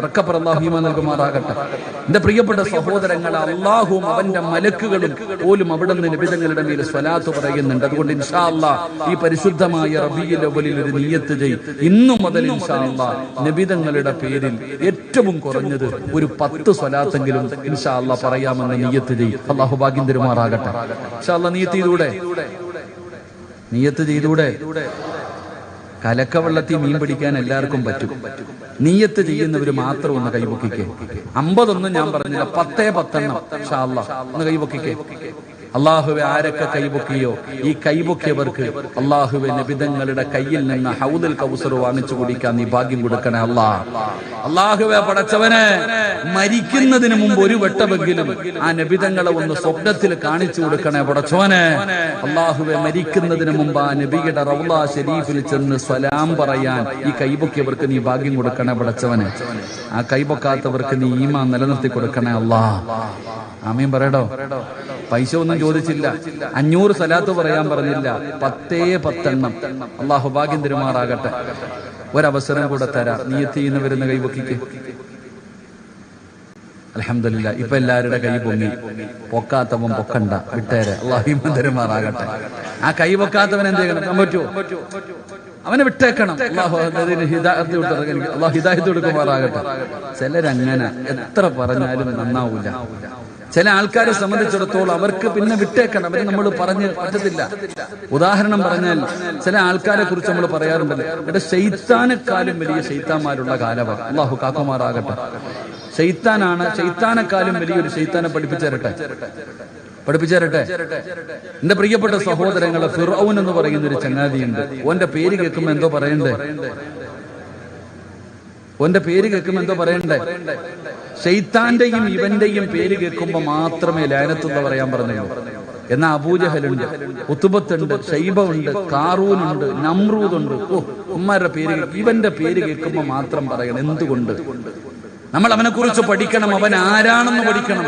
ഉറക്കപ്പുറം അല്ലാഹു ഈമാൻ നൽകുമാറാകട്ടെ. എന്റെ പ്രിയപ്പെട്ട സഹോദരങ്ങൾ, അല്ലാഹുവും അവന്റെ മലക്കുകളും പോലും അവിടെ നിന്ന് നബിതങ്ങളുടെ മേൽ സ്വലാത്ത് പറയുന്നുണ്ട്. അതുകൊണ്ട് ഇൻഷാ അല്ലാഹ് ഈ പരിശുദ്ധമായ റബീഉൽ അവ്വലിൽ ഒരു നിയ്യത്ത് ചെയ്. ഇന്നു മുതൽ ഇൻഷാ അല്ലാഹ് നബിതങ്ങളുടെ പേരിൽ ഏറ്റവും കുറഞ്ഞത് ഒരു 10 സ്വലാത്തെങ്കിലും ഇൻഷാ അല്ലാഹ് പറയാമെന്ന് നിയ്യത്ത് ചെയ്. അല്ലാഹു ഭാഗ്യം തരുമാറാകട്ടെ. ഇൻഷാ അല്ലാഹ് നിയ്യത്ത് ചെയ്തൂടെ? നിയ്യത്ത് ചെയ്തൂടെ? കലക്കവെള്ളത്തിൽ മീൻ പിടിക്കാൻ എല്ലാവർക്കും പറ്റും. നീയത്ത് ചെയ്യുന്നവര് മാത്രം ഒന്ന് കൈപൊക്കിക്കേ. 50 ഞാൻ പറഞ്ഞില്ല, 10 ഇൻഷാ അല്ലാഹ് ഒന്ന് കൈപൊക്കിക്കേ. അള്ളാഹുവെ ആരൊക്കെ കൈപൊക്കിയോ ഈ കൈപൊക്കിയവർക്ക് അള്ളാഹുവെ നബിതങ്ങളുടെ കയ്യിൽ നിന്ന് ഹൗദുൽ കൗസർ വാങ്ങിച്ചു കുടിക്കാൻ നീ ഭാഗ്യം കൊടുക്കണേ അല്ലാഹ്. അള്ളാഹുവെ പടച്ചവനെ, മരിക്കുന്നതിന് മുമ്പ് ഒരു വട്ടമെങ്കിലും ആ നബിതങ്ങളെ ഒന്ന് സ്വപ്നത്തിൽ കാണിച്ചു കൊടുക്കണേ പടച്ചവനെ. അള്ളാഹുവെ മരിക്കുന്നതിന് മുമ്പ് ആ നബിയുടെ റൗള ശരീഫിൽ ചെന്ന് സലാം പറയാൻ ഈ കൈപൊക്കിയവർക്ക് നീ ഭാഗ്യം കൊടുക്കണേ പടച്ചവനെ. ആ കൈപൊക്കാത്തവർക്ക് നീ ഈമാൻ നിലനിർത്തി കൊടുക്കണേ അല്ലാഹ്. ആമീൻ പറയടോ. പൈസ ഒന്നും ചോദിച്ചില്ല, 500 സലാത്ത് പറയാൻ പറഞ്ഞില്ല, 10 അള്ളാഹു ഭാഗ്യം തിരുമാറാകട്ടെ. ഒരവസരം കൂടെ തരാം, നീയത്ത് ചെയ്യുന്നവരുന്ന കൈപൊക്കിക്ക്. അൽഹംദുലില്ലാ, ഇപ്പൊ എല്ലാവരുടെ കൈ പൊങ്ങി. പൊക്കാത്തവൻ പൊക്കണ്ട, വിട്ടേരെ. അള്ളാഹു തിരുമാറാകട്ടെ. ആ കൈ പൊക്കാത്തവൻ എന്ത് ചെയ്യണം പറ്റുമോ? അവനെ വിട്ടേക്കണം. അള്ളാഹു ഹിദായത്ത് കൊടുക്കുമാറാകട്ടെ. ചിലരങ്ങനെ എത്ര പറഞ്ഞാലും നന്നാവൂല. ചില ആൾക്കാരെ സംബന്ധിച്ചിടത്തോളം അവർക്ക് പിന്നെ വിട്ടേക്കണം, അവരെ നമ്മൾ പറഞ്ഞ് പറ്റത്തില്ല. ഉദാഹരണം പറഞ്ഞാൽ ചില ആൾക്കാരെ കുറിച്ച് നമ്മൾ പറയാറുണ്ടല്ലോ, ഇവിടെ ശൈത്താനെക്കാളും വലിയ ശൈത്താന്മാരുള്ള കാലമാണ്. അള്ളാഹു കാക്കുമാറാകട്ടെ. ശൈത്താനെക്കാളും വലിയൊരു ശൈത്താനെ പഠിപ്പിച്ചേരട്ടെ. എന്റെ പ്രിയപ്പെട്ട സഹോദരങ്ങളെ, ഫിർഔൻ എന്ന് പറയുന്ന ഒരു ചങ്ങാതിയുണ്ട്. ഓന്റെ പേര് കേൾക്കുമ്പോ എന്തോ പറയണ്ടേ? ശൈത്താന്റെയും ഇവന്റെയും പേര് കേൾക്കുമ്പോ മാത്രമേ ലാനത്തുള്ള പറയാൻ പറഞ്ഞുള്ളൂ. എന്നാ അബൂജഹലുണ്ട്, ഉത്ബത്തുണ്ട്, ഷൈബ ഉണ്ട്, കാറൂനുണ്ട്, നമ്രൂദുണ്ട്. ഉമ്മാരുടെ പേര്, ഇവന്റെ പേര് കേൾക്കുമ്പോ മാത്രം പറയണം. എന്തുകൊണ്ട്? നമ്മൾ അവനെ കുറിച്ച് പഠിക്കണം, അവൻ ആരാണെന്ന് പഠിക്കണം.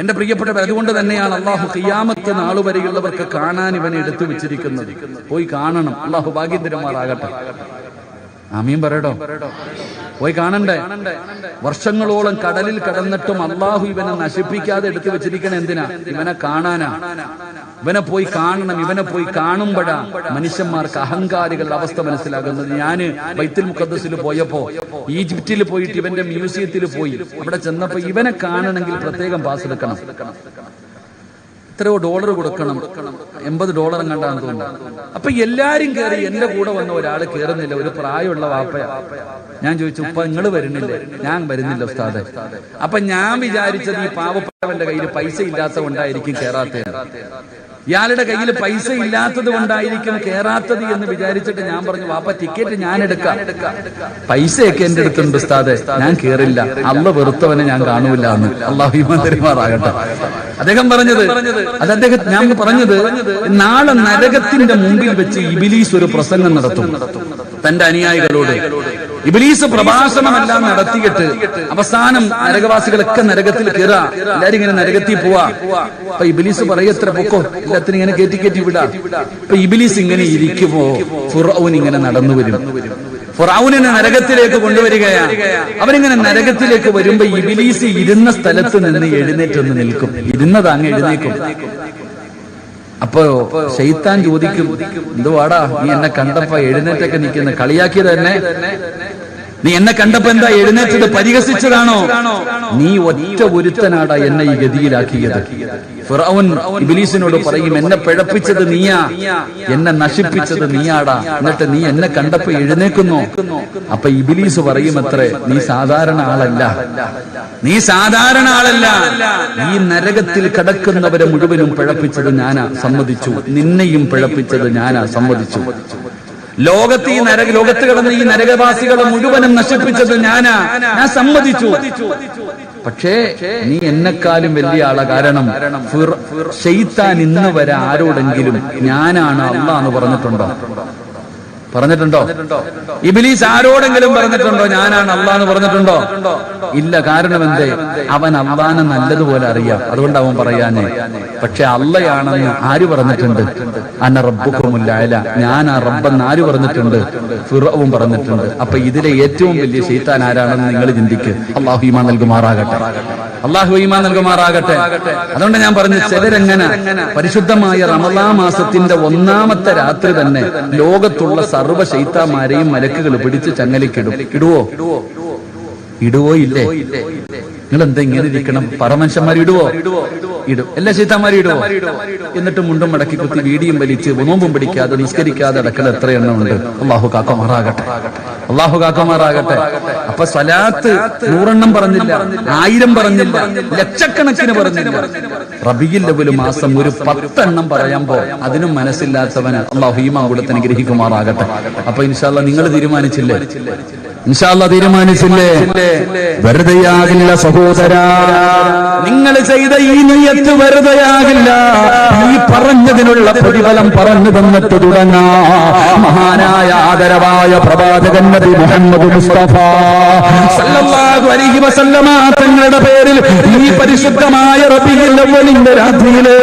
എന്റെ പ്രിയപ്പെട്ടവർ, അതുകൊണ്ട് തന്നെയാണ് അള്ളാഹു ഖിയാമത്ത് നാൾ വരെയുള്ളവർക്ക് കാണാൻ ഇവനെ എടുത്തു വെച്ചിരിക്കുന്നത്. പോയി കാണണം. അള്ളാഹു ഭാഗ്യം തിരുമാറാകട്ടെ. ആമീൻ പറയടോ. പോയി കാണണ്ടേ? വർഷങ്ങളോളം കടലിൽ കടന്നിട്ടും അള്ളാഹു ഇവനെ നശിപ്പിക്കാതെ എടുത്തു വെച്ചിരിക്കണ എന്തിനാ? ഇവനെ കാണാനാ. ഇവനെ പോയി കാണണം. ഇവനെ പോയി കാണുമ്പോഴാ മനുഷ്യന്മാർക്ക് അഹങ്കാരികളുടെ അവസ്ഥ മനസ്സിലാകുന്നത്. ഞാന് ബൈത്തുൽ മുഖദ്ദസിൽ പോയപ്പോ ഈജിപ്തിൽ പോയിട്ട് ഇവന്റെ മ്യൂസിയത്തിൽ പോയി. അവിടെ ചെന്നപ്പോ ഇവനെ കാണണമെങ്കിൽ പ്രത്യേകം പാസ് എടുക്കണം. എത്രയോ ഡോളർ കൊടുക്കണം, $80 കണ്ടാന്ന് തോന്നുന്നു. അപ്പൊ എല്ലാരും കയറി. എന്റെ കൂടെ വന്ന ഒരാൾ കയറുന്നില്ല, ഒരു പ്രായമുള്ള വാപ്പയാ. ഞാൻ ചോദിച്ചു, ഉപ്പ നിങ്ങൾ വരുന്നില്ലേ? ഞാൻ വരുന്നില്ല ഉസ്താദെ. അപ്പൊ ഞാൻ വിചാരിച്ചത് ഈ പാവപ്പെട്ടവന്റെ കയ്യിൽ പൈസ ഇല്ലാത്തത് കൊണ്ടായിരിക്കും കയറാത്തത്. ഇയാളുടെ കയ്യിൽ പൈസ ഇല്ലാത്തത് കൊണ്ടായിരിക്കും കയറാത്തത് എന്ന് വിചാരിച്ചിട്ട് ഞാൻ പറഞ്ഞു, വാപ്പ ടിക്കറ്റ് ഞാൻ എടുക്കാം, പൈസയൊക്കെ എന്റെ അടുത്തുണ്ട് ഉസ്താദെ, ഞാൻ കയറില്ല, അള്ള വെറുത്തവനെ ഞാൻ കാണൂല എന്ന്. അള്ളാഹു ഈമാൻ തരുമാറാകട്ടെ. അദ്ദേഹം പറഞ്ഞത് ഞാൻ പറഞ്ഞത്, നാളെ നരകത്തിന്റെ മുമ്പിൽ വെച്ച് ഇബ്ലീസ് ഒരു പ്രസംഗം നടത്തും തന്റെ അനുയായികളോട്. ഇബ്ലീസ് പ്രഭാഷണമെല്ലാം നടത്തിയിട്ട് അവസാനം നരകവാസികളൊക്കെ നരകത്തിൽ കയറാ, എല്ലാരും ഇങ്ങനെ നരകത്തിൽ പോവാ. അപ്പൊ ഇബ്ലീസ് പറയത്ര പൊക്കോ, എല്ലാത്തിനും ഇങ്ങനെ കയറ്റി വിടാ. അപ്പൊ ഇബ്ലീസ് ഇങ്ങനെ ഇരിക്കുമ്പോ ഫിർഔൻ ഇങ്ങനെ നടന്നു വരും. ഫിർഔനിനെ നരകത്തിലേക്ക് കൊണ്ടുവരികയാ. അവരിങ്ങനെ നരകത്തിലേക്ക് വരുമ്പോ ഇബ്ലീസ് ഇരുന്ന സ്ഥലത്ത് നിന്ന് എഴുന്നേറ്റൊന്ന് നിൽക്കും. ഇരുന്നതാങ്ങ് എഴുന്നേക്കും. അപ്പൊ ശൈത്താൻ ചോദിക്കും, എന്തുവാടാ നീ എന്നെ കണ്ടപ്പോ എഴുന്നേറ്റൊക്കെ നിൽക്കുന്ന? കളിയാക്കിയത് തന്നെ. നീ എന്നെ കണ്ടപ്പോ എന്താ എഴുന്നേറ്റത്? പരിഹസിച്ചതാണോ? നീ ഒറ്റ ഒരുത്തനാടാ എന്നെ ഈ ഗതിയിലാക്കിയത്. ഫിർഔൻ ഇബ്ലീസിനോട് പറയും, എന്നെ പിഴപ്പിച്ചത് നീയാ, എന്നെ നശിപ്പിച്ചത് നീയാടാ, എന്നിട്ട് നീ എന്നെ കണ്ടപ്പോ എഴുന്നേക്കുന്നു. അപ്പൊ ഇബ്ലീസ് പറയും, അത്രേ, നീ സാധാരണ ആളല്ല, നീ സാധാരണ ആളല്ല. ഈ നരകത്തിൽ കിടക്കുന്നവരെ മുഴുവനും പിഴപ്പിച്ചത് ഞാനാ, സമ്മതിച്ചു. നിന്നെയും പിഴപ്പിച്ചത് ഞാനാ, സമ്മതിച്ചു. ലോകത്ത് കിടന്ന ഈ നരകവാസികളെ മുഴുവനും നശിപ്പിച്ചത് ഞാനാ, ഞാൻ സമ്മതിച്ചു. പക്ഷേ നീ എന്നെക്കാളും വലിയ ആളാ. കാരണം ശൈത്താൻ ഇന്ന് വരെ ആരോടെങ്കിലും ഞാനാണ് അല്ലാഹ് എന്ന് പറഞ്ഞിട്ടുണ്ടോ? ഇബ്ലീസ് ആരോടെങ്കിലും പറഞ്ഞിട്ടുണ്ടോ ഞാനാണ് അല്ലാഹ് എന്ന് പറഞ്ഞിട്ടുണ്ടോ? ഇല്ല. കാരണം എന്തേ? അവൻ അല്ലാഹനെ നല്ലതുപോലെ അറിയാം, അതുകൊണ്ട് അവൻ പറയാനേ. പക്ഷെ അള്ളയാണെന്ന് ആര് പറഞ്ഞിട്ടുണ്ട്? അന റബ്ബുക്കുമുൽ അഅല, ഞാൻ ആ റബ്ബെന്ന് ആര് പറഞ്ഞിട്ടുണ്ട്? ഫിർഔൻ പറഞ്ഞിട്ടുണ്ട്. അപ്പൊ ഇതിലെ ഏറ്റവും വലിയ ശൈത്താൻ ആരാണെന്ന് നിങ്ങൾ ചിന്തിക്ക്. അല്ലാഹു ഈമാൻ നൽകുമാറാകട്ടെ. അല്ലാഹു ഈമാൻ നൽകുമാറാകട്ടെ. അതുകൊണ്ട് ഞാൻ പറഞ്ഞു, ചിലരെങ്ങനെ പരിശുദ്ധമായ റമളാൻ മാസത്തിന്റെ 1-ാമത്തെ രാത്രി തന്നെ ലോകത്തുള്ള സർവ്വ ശൈത്താന്മാരെയും മലക്കുകൾ പിടിച്ച് ചങ്ങലക്കിടും. ഇടുവോ? ഇടുവോ ഇല്ലേ? നിങ്ങൾ എന്താ ഇങ്ങനെ ഇരിക്കണം? പറമനുഷ്യന്മാർ ഇടുവോ? ഇടും. എല്ലാ ശൈത്താന്മാരും ഇടുവോ? എന്നിട്ട് മുണ്ടും മടക്കി കുത്തി വീടിയും വലിച്ച് നോമ്പും പിടിക്കാതെ നിസ്കരിക്കാതെ അടക്കൽ എത്ര എണ്ണം ഉണ്ട്? അള്ളാഹു കാക്കമാറാകട്ടെ, അള്ളാഹു കാക്കമാറാകട്ടെ. അപ്പൊ സ്വലാത്ത് 100 പറഞ്ഞില്ല, 1000 പറഞ്ഞില്ല, ലക്ഷക്കണക്കിന് പറഞ്ഞില്ല. റബീഉൽ അവ്വൽ മാസം ഒരു 10 പറയുമ്പോ അതിനും മനസ്സില്ലാത്തവന് അള്ളാഹു ഈമാൻ കൊടുത്ത് അനുഗ്രഹിക്കുമാറാകട്ടെ. അപ്പൊ ഇൻഷാ അല്ലാഹ് നിങ്ങൾ തീരുമാനിച്ചില്ലേ? ഇൻഷാ അല്ലാഹ് തീരുമാനിച്ചില്ലേ? വെറുതെയാകില്ല സഹോദരാ, നിങ്ങൾ ചെയ്ത ഈ നിയ്യത്ത് വെറുതെയാകില്ല. ഈ പറഞ്ഞതിനുള്ള പ്രതിഫലം പറഞ്ഞു തന്നിട്ട് തുടങ്ങാ. മഹാനായ ആദരവായ പ്രവാചകൻ നബി മുഹമ്മദ് മുസ്തഫ സല്ലല്ലാഹു അലൈഹി വസല്ലമ തങ്ങളുടെ പേരിൽ ഈ പരിശുദ്ധമായ റബീഉൽ അവ്വലിന്റെ രാത്രിയില്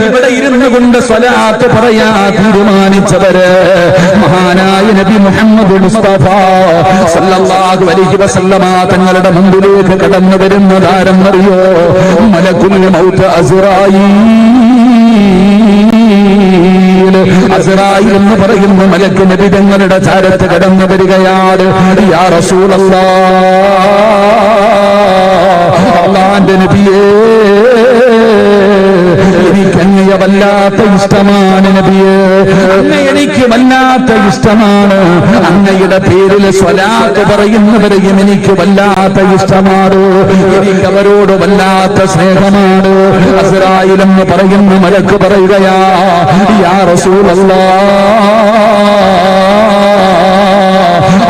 ഇവിടെ ഇരുന്നു കൊണ്ട് സ്വലാത്ത് പറയാ തീരുമാനിച്ചവര് മഹാനായ നബി മുഹമ്മദ് മുസ്തഫ സല്ലല്ലാഹു അലൈഹി വസല്ലമ തങ്ങളുടെ മുമ്പിലേക്ക് കടന്നു വരുന്നതാരെന്നറിയോ? മലക്കുൽ മൗത്ത് അസ്റായീൽ എന്ന് പറയുന്ന മലക്ക് നബി തങ്ങളുടെ ചാരത്ത് കടന്നു വരികയാണ്. യാ റസൂലല്ലാഹ്, അല്ലാഹുവിന്റെ നബിയേ, എനിക്ക് അങ്ങയെ വല്ലാത്ത ഇഷ്ടമാണ് നബിയേ, അങ്ങ് എനിക്ക് വല്ലാത്ത ഇഷ്ടമാണ്. അങ്ങയുടെ പേരിൽ സ്വലാത്ത് പറയുന്നവരെയും എനിക്ക് വല്ലാത്ത ഇഷ്ടമാണ്. എനിക്ക് അവരോട് വല്ലാത്ത സ്നേഹമാണ്. അസ്റായീൽ എന്ന് പറയുന്ന മലക്ക് പറയുകയാ, യാ റസൂലല്ലാഹ്,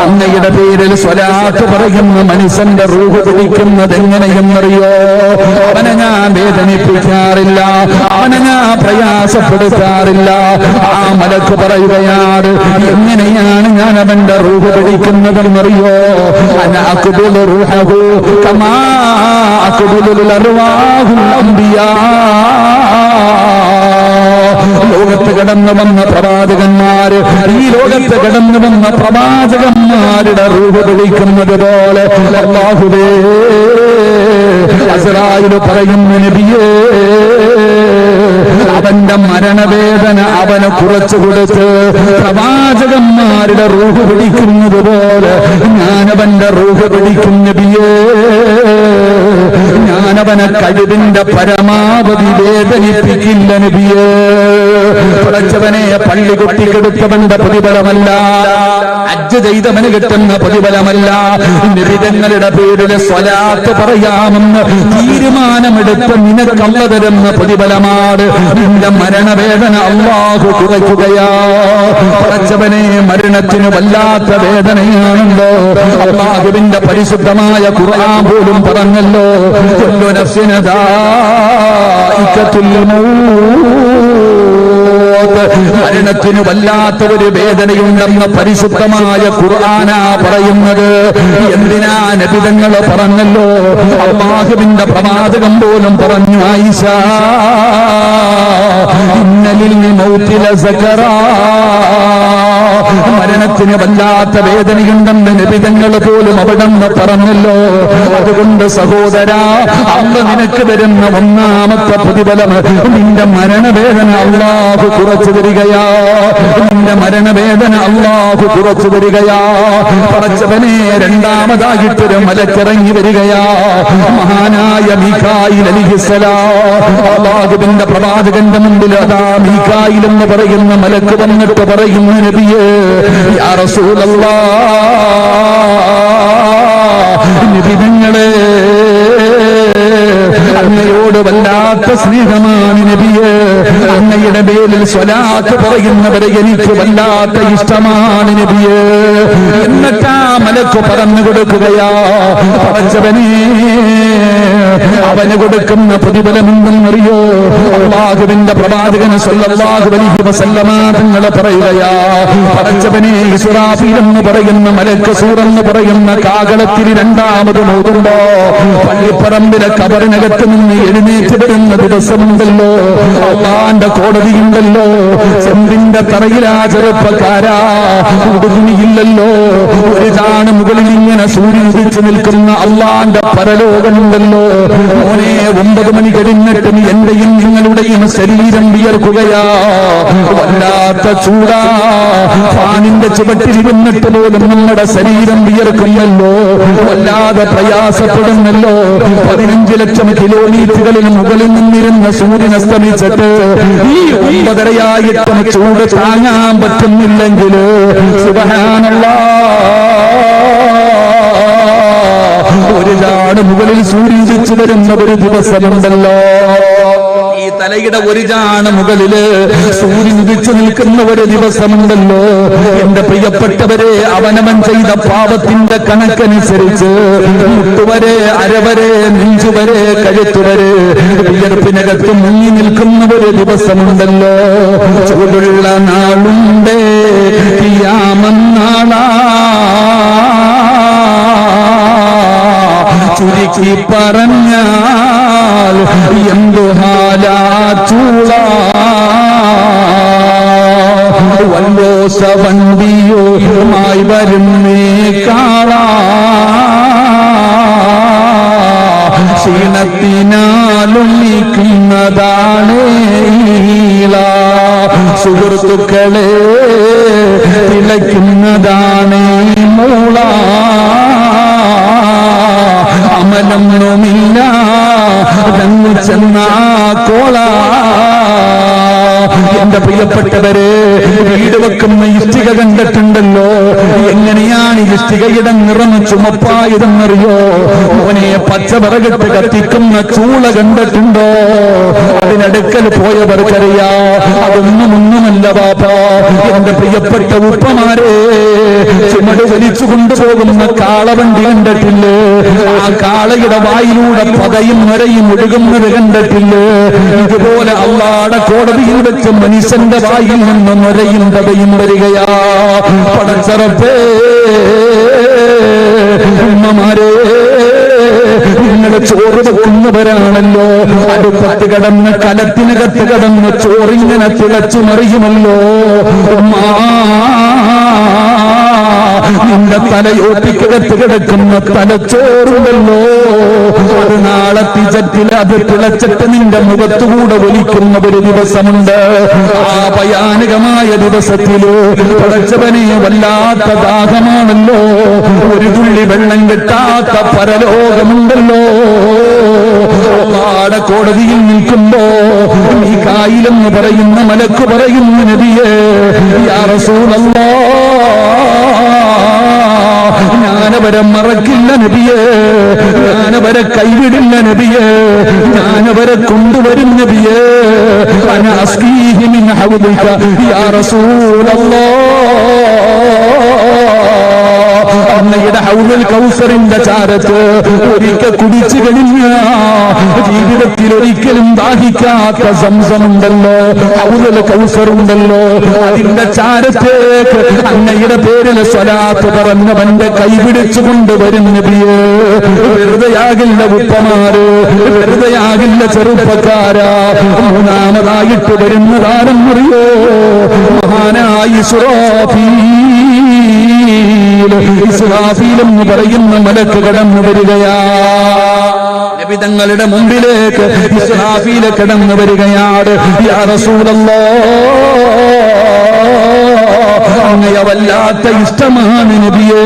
അങ്ങയുടെ പേരിൽ സ്വലാത്ത് പറയുന്ന മനുഷ്യന്റെ റൂഹ് പിടിക്കുന്നത് എങ്ങനെയെന്നറിയോ? അവനെ ഞാൻ വേദനിപ്പിക്കാറില്ല, അവനെ ഞാൻ പ്രയാസപ്പെടുത്താറില്ല. ആ മലക്ക് പറയുകയാണ്, എങ്ങനെയാണ് ഞാൻ അവന്റെ റൂഹ് പിടിക്കുന്നതെന്നറിയോ? അന അഖ്ബുലു റൂഹഹു കമാ അഖ്ബുലുൽ അർവാഹുൽ അംബിയാ. ലോകത്ത് കടന്നു വന്ന പ്രവാചകന്മാര്, ഈ ലോകത്ത് കടന്നു വന്ന പ്രവാചകന്മാരുടെ റൂഹ് പിടിക്കുന്നത് പോലെ അല്ലാഹുവേ, അസ്റായീൽ പറയുന്ന നബിയേ, അവന്റെ മരണവേദന അവന് കുറച്ചു കൊടുത്ത് പ്രവാചകന്മാരുടെ റൂഹ് പിടിക്കുന്നത് പോലെ ഞാനവന്റെ റൂഹ് പിടിക്കും നബിയേ. ഞാനവനെ കഴിവിന്റെ പരമാവധി വേദനിപ്പിക്കില്ല നബിയേ. പഠിച്ചവനെ പള്ളി കുട്ടിക്കെടുത്തവന്റെ പ്രതിഫലമല്ല, ഹജ്ജ് ചെയ്തവന് കിട്ടുന്ന പ്രതിഫലമല്ല, നിബിതങ്ങളുടെ പേരിൽ സ്വലാത്ത് പറയാമെന്ന് തീരുമാനമെടുത്ത് നിനക്കല്ല തരുന്ന പ്രതിഫലമാണ്. നിന്റെ മരണവേദന അല്ലാഹു കുറയ്ക്കുകയാ. പഠിച്ചവനെ മരണത്തിന് വല്ലാത്ത വേദനയാണല്ലോ. അല്ലാഹുവിന്റെ പരിശുദ്ധമായ ഖുർആൻ പോലും പറഞ്ഞല്ലോ, കുല്ലു നഫ്സിൻ ദാഇഖത്തുൽ മൗത്ത്. മരണത്തിന് വല്ലാത്ത ഒരു വേദനയുണ്ടെന്ന് പരിശുദ്ധമായ ഖുർആനാ പറയുന്നത്. എന്തിനാ നബിതങ്ങൾ പറഞ്ഞല്ലോ, അല്ലാഹുവിന്റെ പ്രവാചകൻ പോലും പറഞ്ഞു, ആയിഷ ഇന്നലിൽ മൗതി ലസകറാ, മരണത്തിന് വല്ലാത്ത വേദനയുണ്ടെന്ന് നബിതങ്ങൾ പോലും അവിടെന്ന് പറഞ്ഞല്ലോ. അതുകൊണ്ട് സഹോദരാ, അല്ലാഹു നിനക്ക് തരുന്ന ഒന്നാമത്തെ പ്രതിഫലം നിന്റെ മരണവേദന അല്ലാഹു കുറച്ചു തരികയാ. നിന്റെ മരണവേദന അല്ലാഹു കുറച്ചു തരികയാ. പടച്ചവനെ, രണ്ടാമതായിട്ടൊരു മലക്കിറങ്ങി വരികയാ. മഹാനായ മീകായിൽ അലൈഹിസ്സലാം, അല്ലാഹുവിന്റെ പ്രവാചകന്റെ മുമ്പിൽ അതാ മീകായിൽ എന്ന് പറയുന്ന മലക്ക് വന്നിട്ട് പറയുന്ന നബിയേ, യാ റസൂലല്ലാഹ്, നബിതങ്ങളെ, അങ്ങയോട് വല്ലാത്ത സ്നേഹമാണ് നബിയേ. അങ്ങയുടെ പേരിൽ സ്വലാത്ത് പറയുന്നവരെ എനിക്ക് വല്ലാത്ത ഇഷ്ടമാണ് നബിയേ. എന്നിട്ടാ മലക്ക് പറഞ്ഞു കൊടുക്കുകയാ, പടച്ചവനേ, അവന് കൊടുക്കുന്ന പ്രതിഫലമെന്തെന്നറിയോ? അല്ലാഹുവിന്റെ പ്രവാചകൻ സല്ലല്ലാഹു അലൈഹി വസല്ലമ തങ്ങൾ പറയുകയാ, പടച്ചവനേ, ഇസ്റാഫീൽ എന്ന് പറയുന്ന മലക്ക് സൂറെന്ന് പറയുന്ന കാകളത്തിൽ രണ്ടാമത് മോതുമ്പോ പള്ളിപ്പറമ്പിലെ കബറിനകത്ത് നിന്ന് എഴുന്നേറ്റ് വരുന്ന ദിവസമുണ്ടല്ലോ, അല്ലാഹുവിന്റെ കോടതിയുണ്ടല്ലോ. ചെമ്പിന്റെ തറയിലാ ചെറുപ്പക്കാരാ, ഉടുതുണിയില്ലല്ലോ, ഒരു ചാണ് മുകളിൽ ഇങ്ങനെ സൂര്യൻ ഉദിച്ചു നിൽക്കുന്ന അല്ലാഹുവിന്റെ പരലോകമുണ്ടല്ലോ. മോനെ, 9 മണി കഴിഞ്ഞിട്ടും എന്റെയും നിങ്ങളുടെ തലയുടെയും ശരീരം വിയർക്കുകയാ. വല്ലാത്ത ചൂടാ. ഫാനിന്റെ ചുവട്ടിലിരുന്നിട്ട് പോലും നമ്മുടെ ശരീരം വിയർക്കുന്നല്ലോ, വല്ലാതെ പ്രയാസപ്പെടുന്നല്ലോ. 15 ലക്ഷം കിലോമീറ്ററുകളിൽ മുകളിൽ നിന്നിരുന്ന സൂര്യൻ അസ്തമിച്ചിട്ട് ഈ 9:30 ചൂട് താങ്ങാൻ പറ്റുന്നില്ലെങ്കിൽ സുബ്ഹാനല്ലാഹ്, ഒരു ചാട് മുകളിൽ സൂര്യൻ ഉദിച്ചു വരുന്ന ഒരു ദിവസമുണ്ടല്ലോ. ഈ തലയുടെ ഒരു ചാണ് മുകളില് സൂര്യൻ ഉദിച്ചു നിൽക്കുന്ന ഒരു ദിവസമുണ്ടല്ലോ. എന്റെ പ്രിയപ്പെട്ടവരെ, അവനവൻ ചെയ്ത പാപത്തിന്റെ കണക്കനുസരിച്ച് മുട്ടുവരെ, അരവരെ, നെഞ്ചുവരെ, കഴുത്തുവരെ വിയർപ്പിനകത്ത് മുങ്ങി നിൽക്കുന്ന ഒരു ദിവസമുണ്ടല്ലോ. ചൂടുള്ള നാളുണ്ടേ ഖിയാമത്ത്, ചുരുക്കി പറഞ്ഞാൽ എന്തുഹാലാച്ചൂള. വല്ലോസ വണ്ടിയുമായി വരുന്നേ കാളാ, ക്ഷീണത്തിനാലൊന്നിക്കുന്നതാണ് സുഹൃത്തുക്കളെ, തിളയ്ക്കുന്നതാണ് മൂള. അമലൊന്നുമില്ല തങ്ങു ചെന്ന കോള. എന്റെ പ്രിയപ്പെട്ടവരെ, വീട് വെക്കുന്ന ഇഷ്ടിക കണ്ടിട്ടുണ്ടല്ലോ. എങ്ങനെയാണ് ഇഷ്ടികയുടെ നിറം ചുമപ്പായതെന്നറിയോ? മോനെ, പച്ചവിറകിട്ട് കത്തിക്കുന്ന ചൂള കണ്ടിട്ടുണ്ടോ? അതിനടുക്കൽ പോയവർക്കറിയാ അതൊന്നുമൊന്നുമല്ല ബാപ്പാ. എന്റെ പ്രിയപ്പെട്ട ഉപ്പമാരെ, ചുമട് വലിച്ചു കൊണ്ടുപോകുന്ന കാളവണ്ടി കണ്ടിട്ടില്ലേ? ആ കാളയുടെ വായിലൂടെ പതയും നിറയും ഒഴുകുന്നത് കണ്ടിട്ടില്ലേ? ഇതുപോലെ അള്ളാഹുവിന്റെ കോടതിയിൽ വെച്ച് മനുഷ്യന്റെ വായിൽ നിന്ന് നിറയും പതയും വരികയാ. പടച്ചറപ്പേ, ഉമ്മമാരെ, നിങ്ങളെ ചോറ് വെക്കുന്നവരാണല്ലോ. അടുപ്പത്ത് കടന്ന് കലത്തിനകത്ത് കടന്ന് ചോറിങ്ങനെ തിളച്ചു മറിയുമല്ലോ. നിന്റെ തലയോട്ടിക്കകത്ത് കിടക്കുന്ന തലച്ചോറുണ്ടല്ലോ, ഒരു നാളെ തിജറ്റിൽ അത് തിളച്ചിട്ട് നിന്റെ മുഖത്തുകൂടെ ഒലിക്കുന്ന ഒരു ദിവസമുണ്ട്. ആ ഭയാനകമായ ദിവസത്തില് പടച്ചവനെ വല്ലാത്ത ദാഹമാണല്ലോ. ഒരു തുള്ളി വെള്ളം കിട്ടാത്ത പരലോകമുണ്ടല്ലോ. അല്ലാഹുവിന്റെ കോടതിയിൽ നിൽക്കുമ്പോ ഈ കായിലെന്ന് പറയുന്ന മലക്ക് പറയുന്ന നബിയേ, യാ റസൂലല്ലാഹ്, ഞാനവരെ മറക്കില്ല നബിയേ, ഞാനവരെ കൈവിടില്ല നബിയേ, ഞാനവരെ കൊണ്ടുവരും നബിയേ. അന അസ്കീഹി മിൻ ഹൗദിക യാ റസൂലല്ലാഹ്. അങ്ങയുടെ ഹൗദുൽ കൗസറിന്റെ ചാരത്ത് ഒരിക്കൽ കുടിച്ചു കഴിഞ്ഞ ജീവിതത്തിൽ ഒരിക്കലും ദാഹിക്കാത്ത സംസമുണ്ടല്ലോ, ഹൗദുൽ കൗസറുണ്ടല്ലോ. അതിന്റെ ചാരത്തേക്ക് അങ്ങയുടെ പേരിൽ സ്വലാത്ത് പറഞ്ഞവന്റെ കൈപിടിച്ചു കൊണ്ടുവരും നബിയേ. വെറുതെയാകില്ല ഉപ്പമാര്, വെറുതെയാകില്ല ചെറുപ്പക്കാരാ. മൂന്നാമതായിട്ട് വരുന്നതാരെന്നറിയോ? മഹാനായി ഇസ്രാഫീൽ എന്ന് പറയുന്ന മലക്ക് കടന്നു വരികയാ. നബിതങ്ങളുടെ മുമ്പിലേക്ക് ഇസ്രാഫീൽ കടന്നു വരികയാണ്. യാ റസൂലല്ലാഹ്, അങ്ങയെ വല്ലാത്ത ഇഷ്ടമാണ് നബിയേ,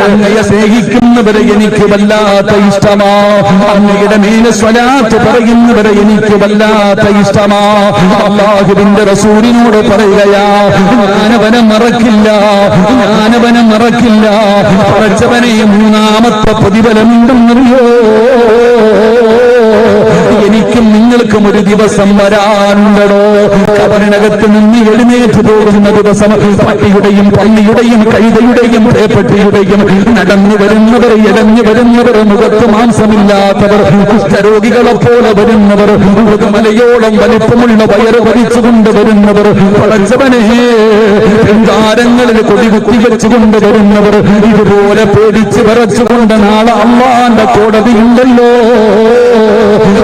അങ്ങയെ സ്നേഹിക്കുന്നവരെ എനിക്ക് വല്ലാത്ത ഇഷ്ടമാ, അങ്ങയുടെ മേലെ സ്വലാത്ത് പറയുന്നവരെ എനിക്ക് വല്ലാത്ത ഇഷ്ടമാ. അല്ലാഹുവിന്റെ റസൂലിനോട് പറയുകയാ, ഞാനവനെ മറക്കില്ല, ഞാനവനെ മറക്കില്ല. പടച്ചവനെ, മൂന്നാമത്തെ പ്രതിഫലമുണ്ടെന്നറിയോ? എനിക്കും നിങ്ങൾക്കും ഒരു ദിവസം വരാനുണ്ടോ? കബറിനകത്ത് നിന്ന് എഴുന്നേറ്റ് പോകുന്ന ദിവസം. പട്ടിയുടെയും പള്ളിയുടെയും കഴുതയുടെയും പേപ്പട്ടിയുടെയും നടന്നു വരുന്നവർ, ഇഴഞ്ഞു വരുന്നവർ, മുഖത്ത് മാംസമില്ലാത്തവർ, കുഷ്ഠരോഗികളെ പോലെ വരുന്നവർ, മലയോളം വലിപ്പമുള്ള വയറ് വലിച്ചുകൊണ്ട് വരുന്നവർ, പടച്ചവനെ താരങ്ങളിൽ കൊടി കുത്തിവെച്ചു കൊണ്ടുവരുന്നവർ, ഇതുപോലെ പേടിച്ച് വിറച്ചുകൊണ്ട് നാളെ അല്ലാഹുവിന്റെ കോടതിയുണ്ടല്ലോ.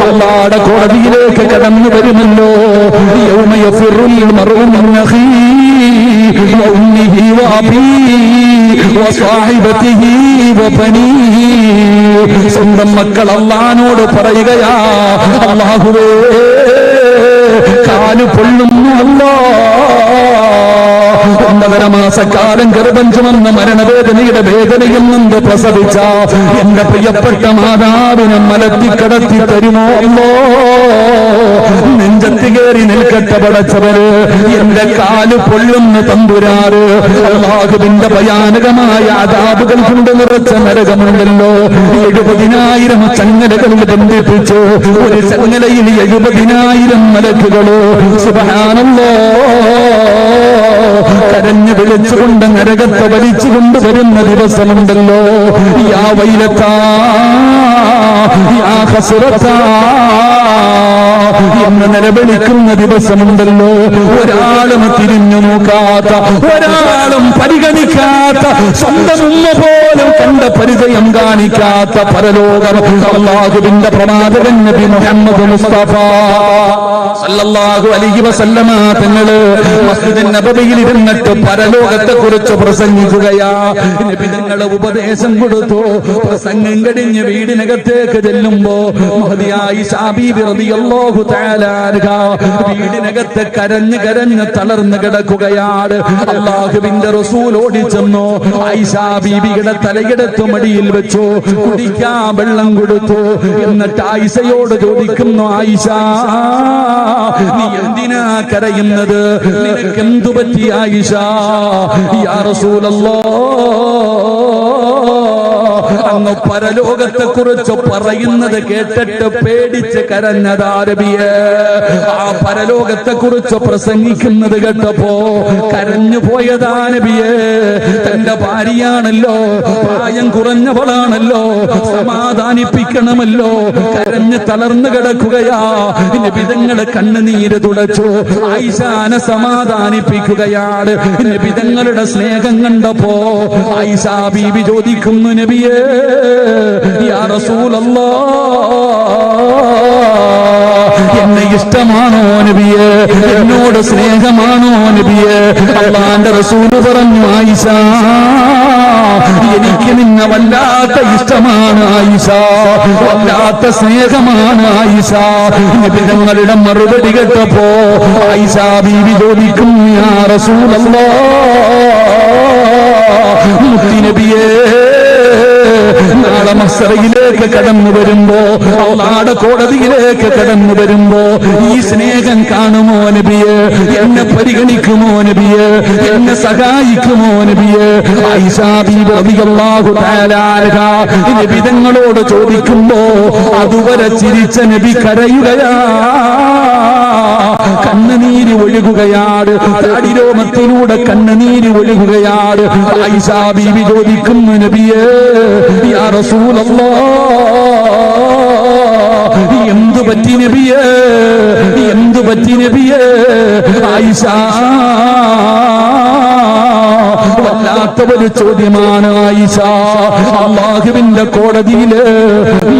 അല്ലാഹുവിന്റെ കോടതിയിലേക്ക് കടന്നു വരുമല്ലോ. യൗമ യഫിറുൽ മർഉ മിൻ അഖീഹി വഉമ്മിഹി വഅബീഹി വസാഹിബതിഹി വബനീഹി. സ്വന്തം മക്കൾ അല്ലാഹുവിനോട് പറയുകയാ, അല്ലാഹുവേ, കാല് പൊള്ളുന്നു അല്ലാഹ്. 9.5 മാസക്കാലം ഗർഭം ചുമന്ന മരണവേദനയുടെ വേദനയിൽ നിന്ന് പ്രസവിച്ച എന്റെ പ്രിയപ്പെട്ട മാതാവിനെ മലത്തിക്കടത്തി തരുമോ അല്ലാഹ്. നെഞ്ചത്ത് കയറി നിൽക്കട്ടെ പടച്ചവര്. എന്റെ കാല് പൊള്ളുന്ന തമ്പുരാറ്. അല്ലാഹുവിന്റെ ഭയാനകമായ അദാബുകൾ കൊണ്ട് നിറച്ച നരകമുണ്ടല്ലോ. 70,000 ചങ്ങലകളിൽ ബന്ധിപ്പിച്ചു. ഒരു ചങ്ങലയിൽ 70,000 മലക്കുകള്. സുബ്ഹാനല്ലാഹ്. കരഞ്ഞു വിളിച്ചുകൊണ്ട് നരകത്തെ വലിച്ചു കൊണ്ടുവരുന്ന ദിവസമുണ്ടല്ലോ. യാ വൈലത്താ യാ ഹസ്റത്താ എന്ന് നിലവിളിക്കുന്ന ദിവസമുണ്ടല്ലോ. ഒരാളും തിരിഞ്ഞു നോക്കാത്ത, ഒരാളും പരിഗണിക്കാത്ത, സ്വന്തം ഉമ്മ പോലും കണ്ട പരിചയം കാണിക്കാത്ത പരലോകം അല്ലാഹുവിന്റെ പ്രവാചകൻ നബി മുഹമ്മദ് മുസ്തഫ സല്ലല്ലാഹു അലൈഹി വസല്ലമ തങ്ങള് മസ്ജിദ് നബവിയിൽ ഇരുന്നിട്ട് പരലോകത്തെ കുറിച്ച് പ്രസംഗിക്കുകയാ. നബി തങ്ങളെ ഉപദേശം കൊടുത്തു. പ്രസംഗം കഴിഞ്ഞ് വീടിനകത്തേക്ക് ചെല്ലുമ്പോ മഹദിയായ ആയിഷ ബീബി റളിയല്ലാഹു തആല അൻഹ വീടിനകത്ത് കരഞ്ഞ് കരഞ്ഞ് തളർന്നു കിടക്കുകയാണ്. അല്ലാഹുവിന്റെ റസൂൽ ഓടിച്ചെന്നു. ആയിഷ ബീബിയുടെ തലയെടുത്ത് മടിയിൽ വെച്ചു. കുടിക്കാൻ വെള്ളം കൊടുത്തു. എന്നിട്ട് ആയിഷയോട് ചോദിക്കുന്നു, ആയിഷ നീ എന്തിനാ കരയുന്നത്? നിനക്കെന്തു പറ്റി ആയിഷ? യാ റസൂലല്ലാഹ്, അങ്ങ് പരലോകത്തെ കുറിച്ച് പറയുന്നത് കേട്ടിട്ട് പേടിച്ച് കരഞ്ഞതാ നബിയേ. ആ പരലോകത്തെ കുറിച്ച് പ്രസംഗിക്കുന്നത് കേട്ടപ്പോ കരഞ്ഞു പോയതാ നബിയേ. തന്റെ ഭാര്യയാണല്ലോ, പ്രായം കുറഞ്ഞവളാണല്ലോ, സമാധാനിപ്പിക്കണമല്ലോ. കരഞ്ഞ് തളർന്നു കിടക്കുകയാ. നബി തങ്ങള് കണ്ണുനീര് തുടച്ചു. ആയിഷാനെ സമാധാനിപ്പിക്കുകയാണ്. നബി തങ്ങളുടെ സ്നേഹം കണ്ടപ്പോ ആയിഷ ബീബി ചോദിക്കുന്നു, നബിയേ യാ റസൂലല്ലാഹ്, എന്നെ ഇഷ്ടമാണോ നബിയേ? എന്നോട് സ്നേഹമാണോ നബിയേ? അല്ലാഹുവിന്റെ റസൂൽ പറഞ്ഞു, ആയിഷ എനിക്ക് നിന്നെ വല്ലാത്ത ഇഷ്ടമാണ് ആയിഷ, വല്ലാത്ത സ്നേഹമാണ് ആയിഷ. നബി തങ്ങളുടെ മറുപടി കേട്ടപ്പോ ആയിഷ ബീവി ചോദിക്കും, യാ റസൂലല്ലാഹ്, മുത്തുനബിയേ നാളെ മഹ്ശറിലേക്ക് കടന്നു വരുമ്പോ, അല്ലാഹുവിന്റെ കോടതിയിലേക്ക് കടന്നു വരുമ്പോ ഈ സ്നേഹം കാണുമോ നബിയേ? എന്നെ പരിഗണിക്കുമോ നബിയേ? എന്നെ സഹായിക്കുമോ നബിയേ? ആയിഷ ബീബി റളിയല്ലാഹു തആല അൻഹ നബി തങ്ങളോട് ചോദിക്കുമ്പോ അതുവരെ ചിരിച്ച നബി കരയുകയാ, കണ്ണുനീര് ഒഴുകുകയാണ്. താടിരോമത്തിലൂടെ കണ്ണുനീര് ഒഴുകുകയാണ്. ആയിഷ ബീബി ചോദിക്കുന്നു, നബിയേ യാ റസൂലല്ലാഹ്, എന്തു പറ്റി നബിയേ? എന്തു പറ്റി നബിയേ? ആയിഷ വല്ലാത്ത ഒരു ചോദ്യമാണ് ആയിഷ. അല്ലാഹുവിന്റെ കോടതിയില്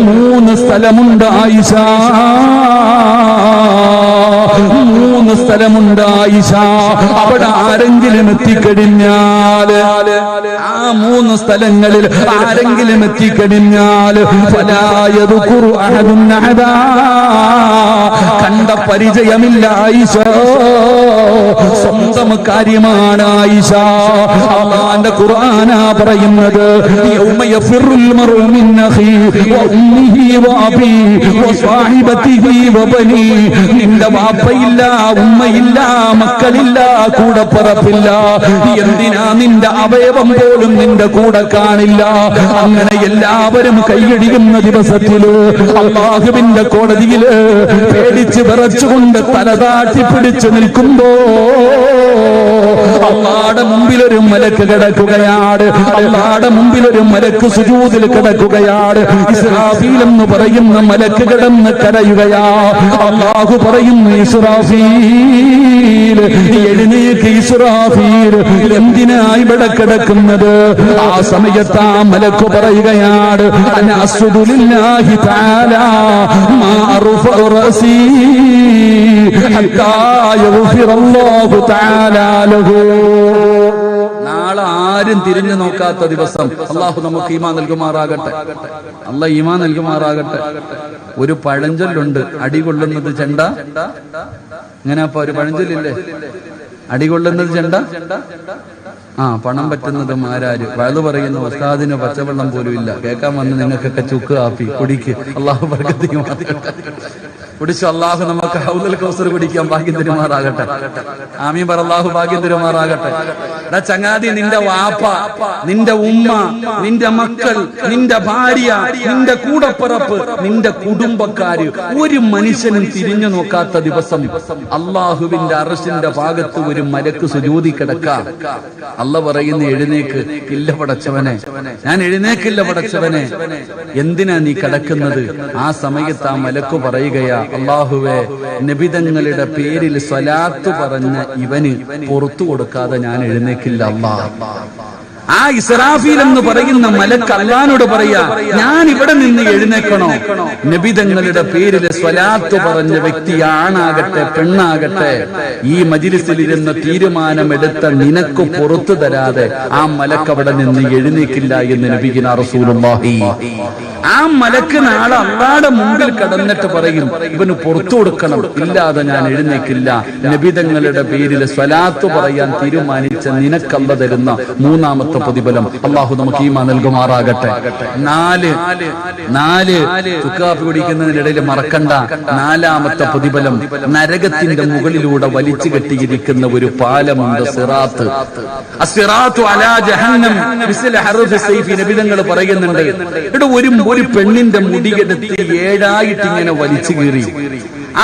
3 സ്ഥലമുണ്ട് ആയിഷ, 3 സ്ഥലമുണ്ട് ആയിഷ. അവിടെ ആരെങ്കിലും എത്തിക്കഴിഞ്ഞാൽ, ആ 3 സ്ഥലങ്ങളിൽ ആരെങ്കിലും എത്തിക്കഴിഞ്ഞാൽ കണ്ട പരിചയമില്ല ആയിഷ, സ്വന്തം കാര്യമാണ് ആയിഷ. അല്ലാഹുവിന്റെ ഖുർആനാ പറയുന്നത്, യൗമ യഫിറുൽ മർഉ മിൻ അഖീഹി വ ഉമ്മിഹി വ അബീഹി വ സ്വഹിബതിഹി വ ബനീ. നിന്റെ വാപ്പയില്ല, ഉമ്മയില്ല, മക്കളില്ല, കൂടപ്പിറപ്പില്ല. എന്തിനാ നിന്റെ അവയവം പോലും നിന്റെ കൂടെ കാണില്ല. അങ്ങനെ എല്ലാവരും കൈയടിക്കുന്ന ദിവസത്തില് അല്ലാഹുവിന്റെ കോടതിയില് പേടിച്ച് വിറച്ചുകൊണ്ട് തലതാട്ടി പിടിച്ചു നിൽക്കുമ്പോ അല്ലാഹുവിന്റെ മുമ്പിൽ ഒരു മലക്ക് കിടക്കുകയാണ്. അല്ലാഹുവിന്റെ മുമ്പിൽ ഒരു മലക്ക് സുജൂദിൽ കിടക്കുകയാണ്. ഇസ്രാഫീൽ എന്ന് പറയുന്ന മലക്ക് കിടന്ന് കരയുകയാ. അല്ലാഹു പറയുന്നു, ഇസ്രാഫീൽ എഴുന്നേൽക്ക്, ഇസ്രാഫീൽ എന്തിനാ ഇവിടെ കിടക്കുന്നത്? ആ സമയത്ത് ആ മലക്ക് പറയുകയാണ്, അന അസ്ജുദു ലില്ലാഹി തആല മാ അർഫഉ റഅസി ഹത്താ യഗ്ഫിറല്ലാഹു തആല ലഹു. നാളെ ആരും തിരിഞ്ഞു നോക്കാത്ത ദിവസം. അല്ലാഹു നമുക്ക് ഈമാൻ നൽകുമാറാകട്ടെ. അല്ലാഹ് ഈമാൻ നൽകുമാറാകട്ടെ. ഒരു പഴഞ്ചൊല്ലുണ്ട്, അടികൊള്ളുന്നത് ചെണ്ട ഇങ്ങനെ അപ്പൊ ഒരു പഴഞ്ചൊല്ലില്ലേ, അടികൊള്ളുന്നത് ചെണ്ട, പണം പറ്റുന്നത് മാരാര്. വയത് പറയുന്ന ഉസ്താദിന് പച്ചവെള്ളം പോലും ഇല്ല, കേൾക്കാൻ വന്ന് നിങ്ങൾക്കൊക്കെ ചുക്ക് കാപ്പി കുടിക്ക്. അള്ളാഹു ബർക്കത്ത് കുടിച്ചു. അള്ളാഹു നമുക്ക് ഹൗദുൽ കൗസർ കുടിക്കാൻ ഭാഗ്യം തരുമാറാകട്ടെ. ആമീൻ പറ. അള്ളാഹു ഭാഗ്യം തരുമാറാകട്ടെ. ചങ്ങാതി, നിന്റെ വാപ്പ, നിന്റെ ഉമ്മ, നിന്റെ മക്കൾ, നിന്റെ ഭാര്യ, നിന്റെ കൂടപ്പിറപ്പ്, നിന്റെ കുടുംബക്കാര്, ഒരു മനുഷ്യനും തിരിഞ്ഞു നോക്കാത്ത ദിവസം അള്ളാഹുവിന്റെ അർശിന്റെ ഭാഗത്ത് ഒരു മലക്ക് സുജൂദി കിടക്കാം. അല്ല പറയുന്ന എഴുന്നേക്ക്. ഇല്ല പടച്ചവനെ, ഞാൻ എഴുന്നേക്കില്ല പടച്ചവനെ. എന്തിനാ നീ കിടക്കുന്നത്? ആ സമയത്ത് ആ മലക്ക് പറയുകയാ, അള്ളാഹുവേ, നബിതങ്ങളുടെ പേരിൽ സ്വലാത്ത് പറഞ്ഞ ഇവന് പുറത്തു കൊടുക്കാതെ ഞാൻ എഴുന്നേക്കില്ല അല്ലാഹ്. ആ ഇസ്രാഫീൽ എന്ന് പറയുന്ന മലക്ക് അല്ലാഹുവോട് പറയാ, ഞാൻ ഇവിടെ നിന്ന് എഴുന്നേക്കണോ? നബിതങ്ങളുടെ പേരിൽ സ്വലാത്ത് പറഞ്ഞ വ്യക്തി ആണാകട്ടെ പെണ്ണാകട്ടെ, ഈ മജ്‌ലിസിൽ ഇരുന്ന് തീരുമാനമെടുത്ത നിനക്ക് പുറത്തു തരാതെ ആ മലക്ക് അവിടെ നിന്ന് എഴുന്നേക്കില്ല എന്ന് നബിയുനാ റസൂലുള്ളാഹി. ആ മലക്ക് നാളെ അല്ലാഹുവിന്റെ മുമ്പിൽ കടന്നിട്ട് പറയും, ഇവന് പുറത്തു കൊടുക്കണം, ഇല്ലാതെ ഞാൻ എഴുന്നേക്കില്ല. നബിതങ്ങളുടെ പേരിൽ സ്വലാത്ത് പറയാൻ തീരുമാനിച്ച നിനക്കല്ല തരുന്ന മൂന്നാമത്തെ പ്രതിഫലം. അള്ളാഹു നമുക്ക് ഈമാൻ നൽകുമാറാകട്ടെ. നാല് ചുക്കാപ്പി കുടിക്കുന്നതിനിടയിൽ മറക്കണ്ട, നാലാമത്തെ പ്രതിഫലം, നരകത്തിന്റെ മുകളിലൂടെ വലിച്ചു കെട്ടിയിരിക്കുന്ന ഒരു പാലമുണ്ട്, സിറാത്ത്. അസ്സിറാത്തു അലാ ജഹന്നം മിസ്ല ഹർഫ് സൈഫി. നബിതങ്ങൾ പറയുന്നുണ്ട്, ഒരു പെണ്ണിന്റെ മുടിയെടുത്ത് 7 ഇങ്ങനെ വലിച്ചു കീറി.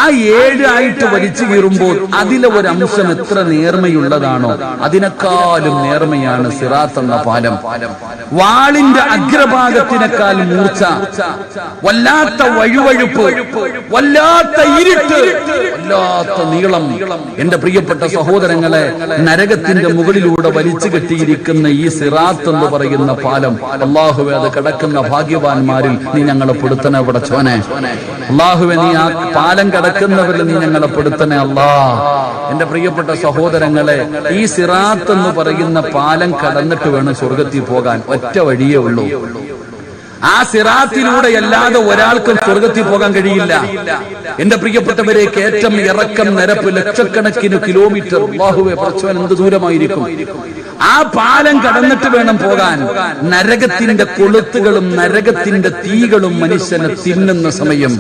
ആ 7 വലിച്ചു കീറുമ്പോൾ അതിലെ ഒരു അംശം എത്ര നേർമയുള്ളതാണോ അതിനേക്കാളും നേർമയാണ് സിറാത്ത് എന്ന പാലം. വാളിന്റെ അഗ്രഭാഗത്തിനേക്കാൾ മൂർച്ച, വല്ലാത്ത വഴുവഴുപ്പ്, വല്ലാത്ത ഇരുട്ട്, വല്ലാത്ത നീളം. എന്റെ പ്രിയപ്പെട്ട സഹോദരങ്ങളെ, നരകത്തിന്റെ മുകളിലൂടെ വലിച്ചു കെട്ടിയിരിക്കുന്ന ഈ സിറാത്ത് എന്ന് പറയുന്ന പാലം, അള്ളാഹുവെ, അത് കിടക്കുന്ന ഭാഗ്യവാന്മാരിൽ നീ ഞങ്ങളെ പെടുത്തണേ പടച്ചോനെ. അള്ളാഹുവെ, നീ ആ പാലം കിടക്കുന്നവരിൽ നീ ഞങ്ങളെ പെടുത്തണേ അല്ലാ. എന്റെ പ്രിയപ്പെട്ട സഹോദരങ്ങളെ, ഈ സിറാത്ത് എന്ന് പറയുന്ന പാലം കടന്നിട്ട് വേണം സ്വർഗത്തിൽ പോകാൻ. ഒറ്റ വഴിയേ ഉള്ളൂ. ആ സിറാത്തിലൂടെ അല്ലാതെ ഒരാൾക്കും സ്വർഗത്തിൽ പോകാൻ കഴിയില്ല. എന്റെ പ്രിയപ്പെട്ടവരെ, കയറ്റം ഇറക്കം നിരപ്പ് ലക്ഷക്കണക്കിന് കിലോമീറ്റർ. അല്ലാഹുവേ, പടച്ചവൻ, എന്ത് ദൂരമായിരിക്കും. ആ പാലം കടന്നിട്ട് വേണം പോകാൻ. നരകത്തിന്റെ കൊളുത്തുകളും നരകത്തിന്റെ തീകളും മനുഷ്യനെ തിന്നുന്ന സമയം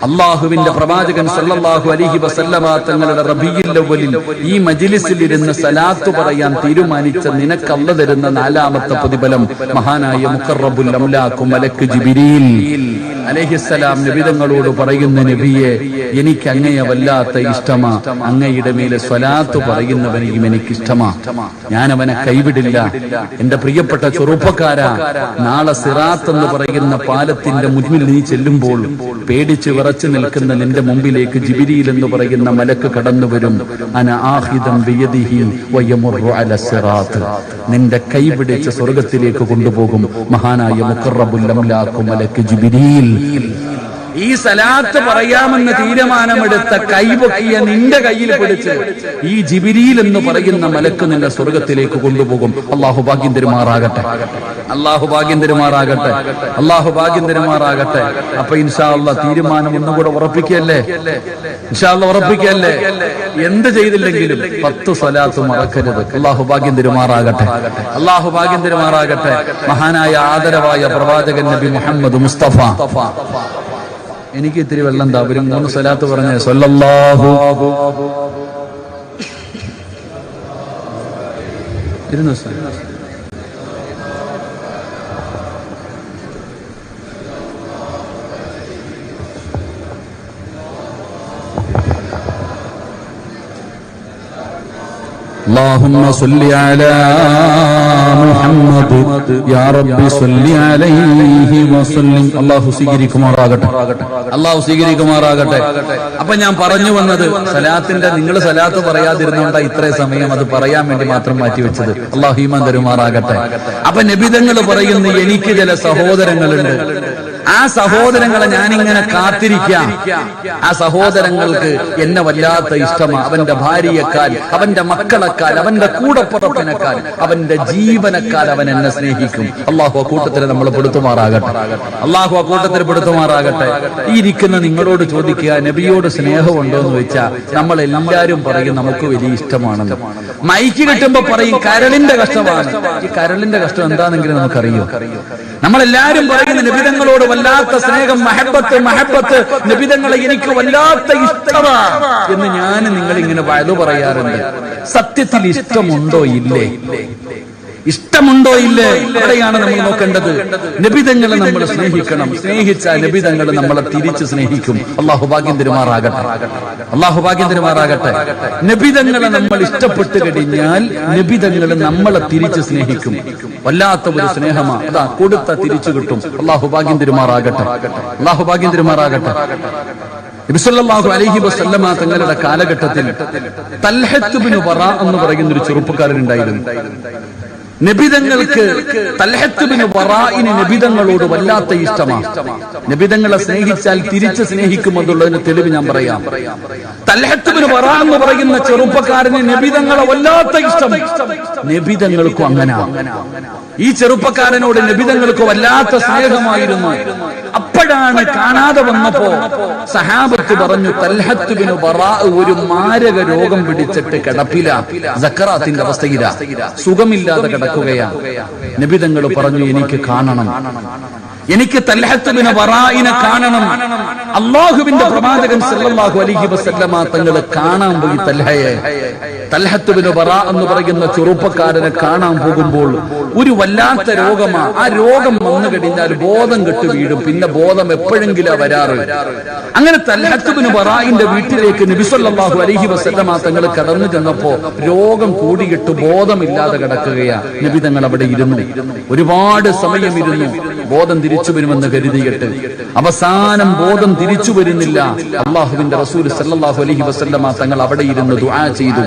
അള്ളാഹുവിന്റെ പ്രവാചകൻ സല്ലല്ലാഹു അലൈഹി വസല്ലമ തങ്ങളുടെ റബീഉൽ അവ്വലിൽ ഈ മജ്‌ലിസിൽ ഇരുന്ന് സലാത്ത് പറയാൻ തീരുമാനിച്ച നിനക്ക് അല്ലാഹു തരുന്ന നാലാമത്തെ പ്രതിഫലം, മഹാനായ മുഖറബുൽ അംലാഖ് മലക്ക് ജിബ്രീൽ അലൈഹിസ്സലാം നബിതങ്ങളോട് പറയുന്ന, നബിയെ, എനിക്ക് അങ്ങയെ വല്ലാത്ത ഇഷ്ടമാ. അങ്ങയുടെ മേലെ സ്വലാത്ത് പറയുന്നവനെയും എനിക്കിഷ്ടമാ. ഞാൻ അവനെ കൈവിടില്ല. എന്റെ പ്രിയപ്പെട്ട ചെറുപ്പക്കാരാ, നാളെ സിറാത്ത് എന്ന് പറയുന്ന പാലത്തിന്റെ മുന്നിൽ നീ ചെല്ലുമ്പോൾ പേടിച്ച് വിറച്ചു നിൽക്കുന്ന നിന്റെ മുമ്പിലേക്ക് ജിബ്രീൽ എന്ന് പറയുന്ന മലക്ക് കടന്നു വരും. അന ആഖിദൻ ബിയദിഹി വയമുറു അല സിറാത്ത്. നിന്റെ കൈ പിടിച്ച് സ്വർഗത്തിലേക്ക് കൊണ്ടുപോകും മഹാനായ മുഖറബുൽ അംലാഖ് മലക്ക് ജിബ്രീൽ. ഈ സലാത്ത് പറയാമെന്ന് തീരുമാനമെടുത്ത കൈപൊക്കിയ നിന്റെ കയ്യിൽ പിടിച്ച് ഈ ജിബ്രീൽ എന്ന് പറയുന്ന മലക്ക് നിന്റെ സ്വർഗത്തിലേക്ക് കൊണ്ടുപോകും. അള്ളാഹു ഭാഗ്യം തരുമാറാകട്ടെ. അള്ളാഹു ഭാഗ്യം തരുമാറാകട്ടെ. അള്ളാഹു ഭാഗ്യം തരുമാറാകട്ടെ. അപ്പൊ ഇൻഷാ അല്ലാഹ് തീരുമാനം ഒന്നും കൂടെ ഉറപ്പിക്കല്ലേ? ഇൻഷാ അല്ലാഹ് ഉറപ്പിക്കല്ലേ? എന്ത് ചെയ്തില്ലെങ്കിലും 10 സ്വലാത്ത് മറക്കരുത്. അള്ളാഹു ഭാഗ്യം തരുമാറാകട്ടെ. അള്ളാഹു ഭാഗ്യം തരുമാറാകട്ടെ. മഹാനായ ആദരവായ പ്രവാചകൻ നബി മുഹമ്മദ് മുസ്തഫ, എനിക്ക് ഇത്തിരി വെള്ളം താ, ഒരു 3 സ്വലാത്ത് പറഞ്ഞേ. സ്വല്ലല്ലാഹു ഇരുന്നു. اللهم صل على محمد يا رب صل عليه وسلم. അല്ലാഹു സ്വീകരിക്കുമാറാകട്ടെ. അല്ലാഹു സ്വീകരിക്കുമാറാകട്ടെ. അപ്പൊ ഞാൻ പറഞ്ഞു വന്നത്, സലാത്തിന്റെ, നിങ്ങൾ സലാത്ത് പറയാതിരുന്നോണ്ടാ ഇത്രയും സമയം അത് പറയാൻ വേണ്ടി മാത്രം മാറ്റിവെച്ചത്. അല്ലാഹു ഈമാൻ തരുമാറാകട്ടെ. അപ്പൊ നബിതങ്ങൾ പറയുന്നു, എനിക്ക് ചില സഹോദരങ്ങളുണ്ട്, ആ സഹോദരങ്ങളെ ഞാനിങ്ങനെ കാത്തിരിക്കാം. ആ സഹോദരങ്ങൾക്ക് എന്നെ വല്ലാത്ത ഇഷ്ടമാണ്. അവന്റെ ഭാര്യയെക്കാൾ, അവന്റെ മക്കളെക്കാൾ, അവന്റെ കൂടപ്പുറപ്പിനെക്കാൾ, അവന്റെ ജീവനക്കാൾ അവൻ എന്നെ സ്നേഹിക്കും. അള്ളാഹു ആ കൂട്ടത്തിൽ നമ്മൾ പെടുത്തുമാറാകട്ടെ. അള്ളാഹു ആ കൂട്ടത്തിൽ പെടുത്തുമാറാകട്ടെ. ഈ ഇരിക്കുന്ന നിങ്ങളോട് ചോദിക്കുക, നബിയോട് സ്നേഹമുണ്ടോ എന്ന് വെച്ചാൽ നമ്മൾ എല്ലാവരും പറയും നമുക്ക് വലിയ ഇഷ്ടമാണെന്ന്. മൈക്ക് കിട്ടുമ്പോ പറയും കരളിന്റെ കഷ്ടമാണ്. ഈ കരളിന്റെ കഷ്ടം എന്താണെങ്കിലും നമുക്കറിയോ? നമ്മളെല്ലാരും പറയുന്ന നബിതങ്ങളോട് വല്ലാത്ത സ്നേഹം, മഹബത്ത്, മഹബത്ത്, നബിതങ്ങളെ എനിക്ക് വല്ലാത്ത ഇഷ്ടമാണ് എന്ന് ഞാൻ നിങ്ങളിങ്ങനെ വയത് പറയാറുണ്ട്. സത്യത്തിൽ ഇഷ്ടമുണ്ടോ ഇല്ലേ? ഇഷ്ടമുണ്ടോ ഇല്ലേ? അവിടെയാണ് നമ്മൾ നോക്കേണ്ടത്. നബിതങ്ങളെ നമ്മൾ സ്നേഹിക്കണം. സ്നേഹിച്ച നബിതങ്ങൾ നമ്മളെ തിരിച്ച് സ്നേഹിക്കും. അള്ളാഹു ഭാഗ്യം തരുമാറാകട്ടെ. അള്ളാഹു ഭാഗ്യം തരുമാറാകട്ടെ. നബിതങ്ങളെ നമ്മൾ ഇഷ്ടപ്പെട്ട് കഴിഞ്ഞാൽ നബിതങ്ങൾ നമ്മളെ തിരിച്ച് സ്നേഹിക്കും. വല്ലാത്ത ഒരു സ്നേഹമാണ്. അതാ കൊടുത്ത തിരിച്ചു കിട്ടും. അള്ളാഹു ഭാഗ്യം തരുമാറാകട്ടെ. അള്ളാഹു ഭാഗ്യം തരുമാറാകട്ടെ. നബി സല്ലല്ലാഹു അലൈഹി വസല്ലമ തങ്ങളുടെ കാലഘട്ടത്തിൽ തൽഹത്ത് ബിൻ വറാ എന്ന് പറയുന്ന ഒരു ചെറുപ്പക്കാരനുണ്ടായിരുന്നു. നബിതങ്ങൾക്ക് തൽഹത്ത് ബിൻ വറാഇന് നബിതങ്ങളോട് വല്ലാത്ത ഇഷ്ടമാണ്. നബിതങ്ങളെ സ്നേഹിച്ചാൽ തിരിച്ച് സ്നേഹിക്കുമെന്നുള്ളതിന് തെളിവ് ഞാൻ പറയാം. തൽഹത്ത് ബിൻ വറാ എന്ന് പറയുന്ന ചെറുപ്പക്കാരന് നബിതങ്ങളെ വല്ലാത്ത ഇഷ്ടം. നബിതങ്ങൾക്കും അങ്ങനെ. ഈ ചെറുപ്പക്കാരനോട് നബിതങ്ങൾക്ക് വല്ലാത്ത സ്നേഹമായിരുന്നു. അപ്പോഴാണ് കാണാതെ വന്നപ്പോ സഹാബത്ത് പറഞ്ഞു, തൽഹത്ത് ബിൻ വറാ ഒരു മാരക രോഗം പിടിച്ചിട്ട് കിടപ്പില, സക്കറാത്തിന്റെ അവസ്ഥയില, സുഖമില്ലാതെ കിടക്കുകയാണ്. നബിതങ്ങൾ പറഞ്ഞു, എനിക്ക് കാണണം, എനിക്ക് തൽഹത്ത് ബിൻ വറാഇനെ കാണണം. അല്ലാഹുവിന്റെ പ്രവാചകൻ സല്ലല്ലാഹു അലൈഹി വസല്ലമ തങ്ങൾ കാണാൻ പോയി തൽഹയെ. തൽഹത്ത് ബിൻ വറാ എന്ന് പറയുന്ന ചെറുപ്പക്കാരനെ കാണാൻ പോകുമ്പോൾ ഒരു വല്ലാത്ത രോഗമാണ്. ആ രോഗം വന്നു കഴിഞ്ഞാൽ ബോധം കെട്ട് വീഴും. പിന്നെ ബോധം എപ്പോഴെങ്കിലും വരാറ്. അങ്ങനെ തൽഹത്ത് ബിൻ വറാഇന്റെ വീട്ടിലേക്ക് നബി സല്ലല്ലാഹു അലൈഹി വസല്ലമ തങ്ങൾ കടന്നു ചെന്നപ്പോ രോഗം കൂടിയിട്ട് ബോധമില്ലാതെ കിടക്കുകയാണ്. നബി തങ്ങൾ അവിടെ ഇരുന്നു. ഒരുപാട് സമയം ഇരുന്നു. ബോധം തിരിച്ചു വരുമെന്ന് കരുതിയിട്ട് അവസാനം ബോധം തിരിച്ചു വരുന്നില്ല. അള്ളാഹുവിന്റെ റസൂൽ സല്ലല്ലാഹു അലൈഹി വസല്ലമ തങ്ങൾ അവിടെ ഇരുന്ന് ദുആ ചെയ്തു.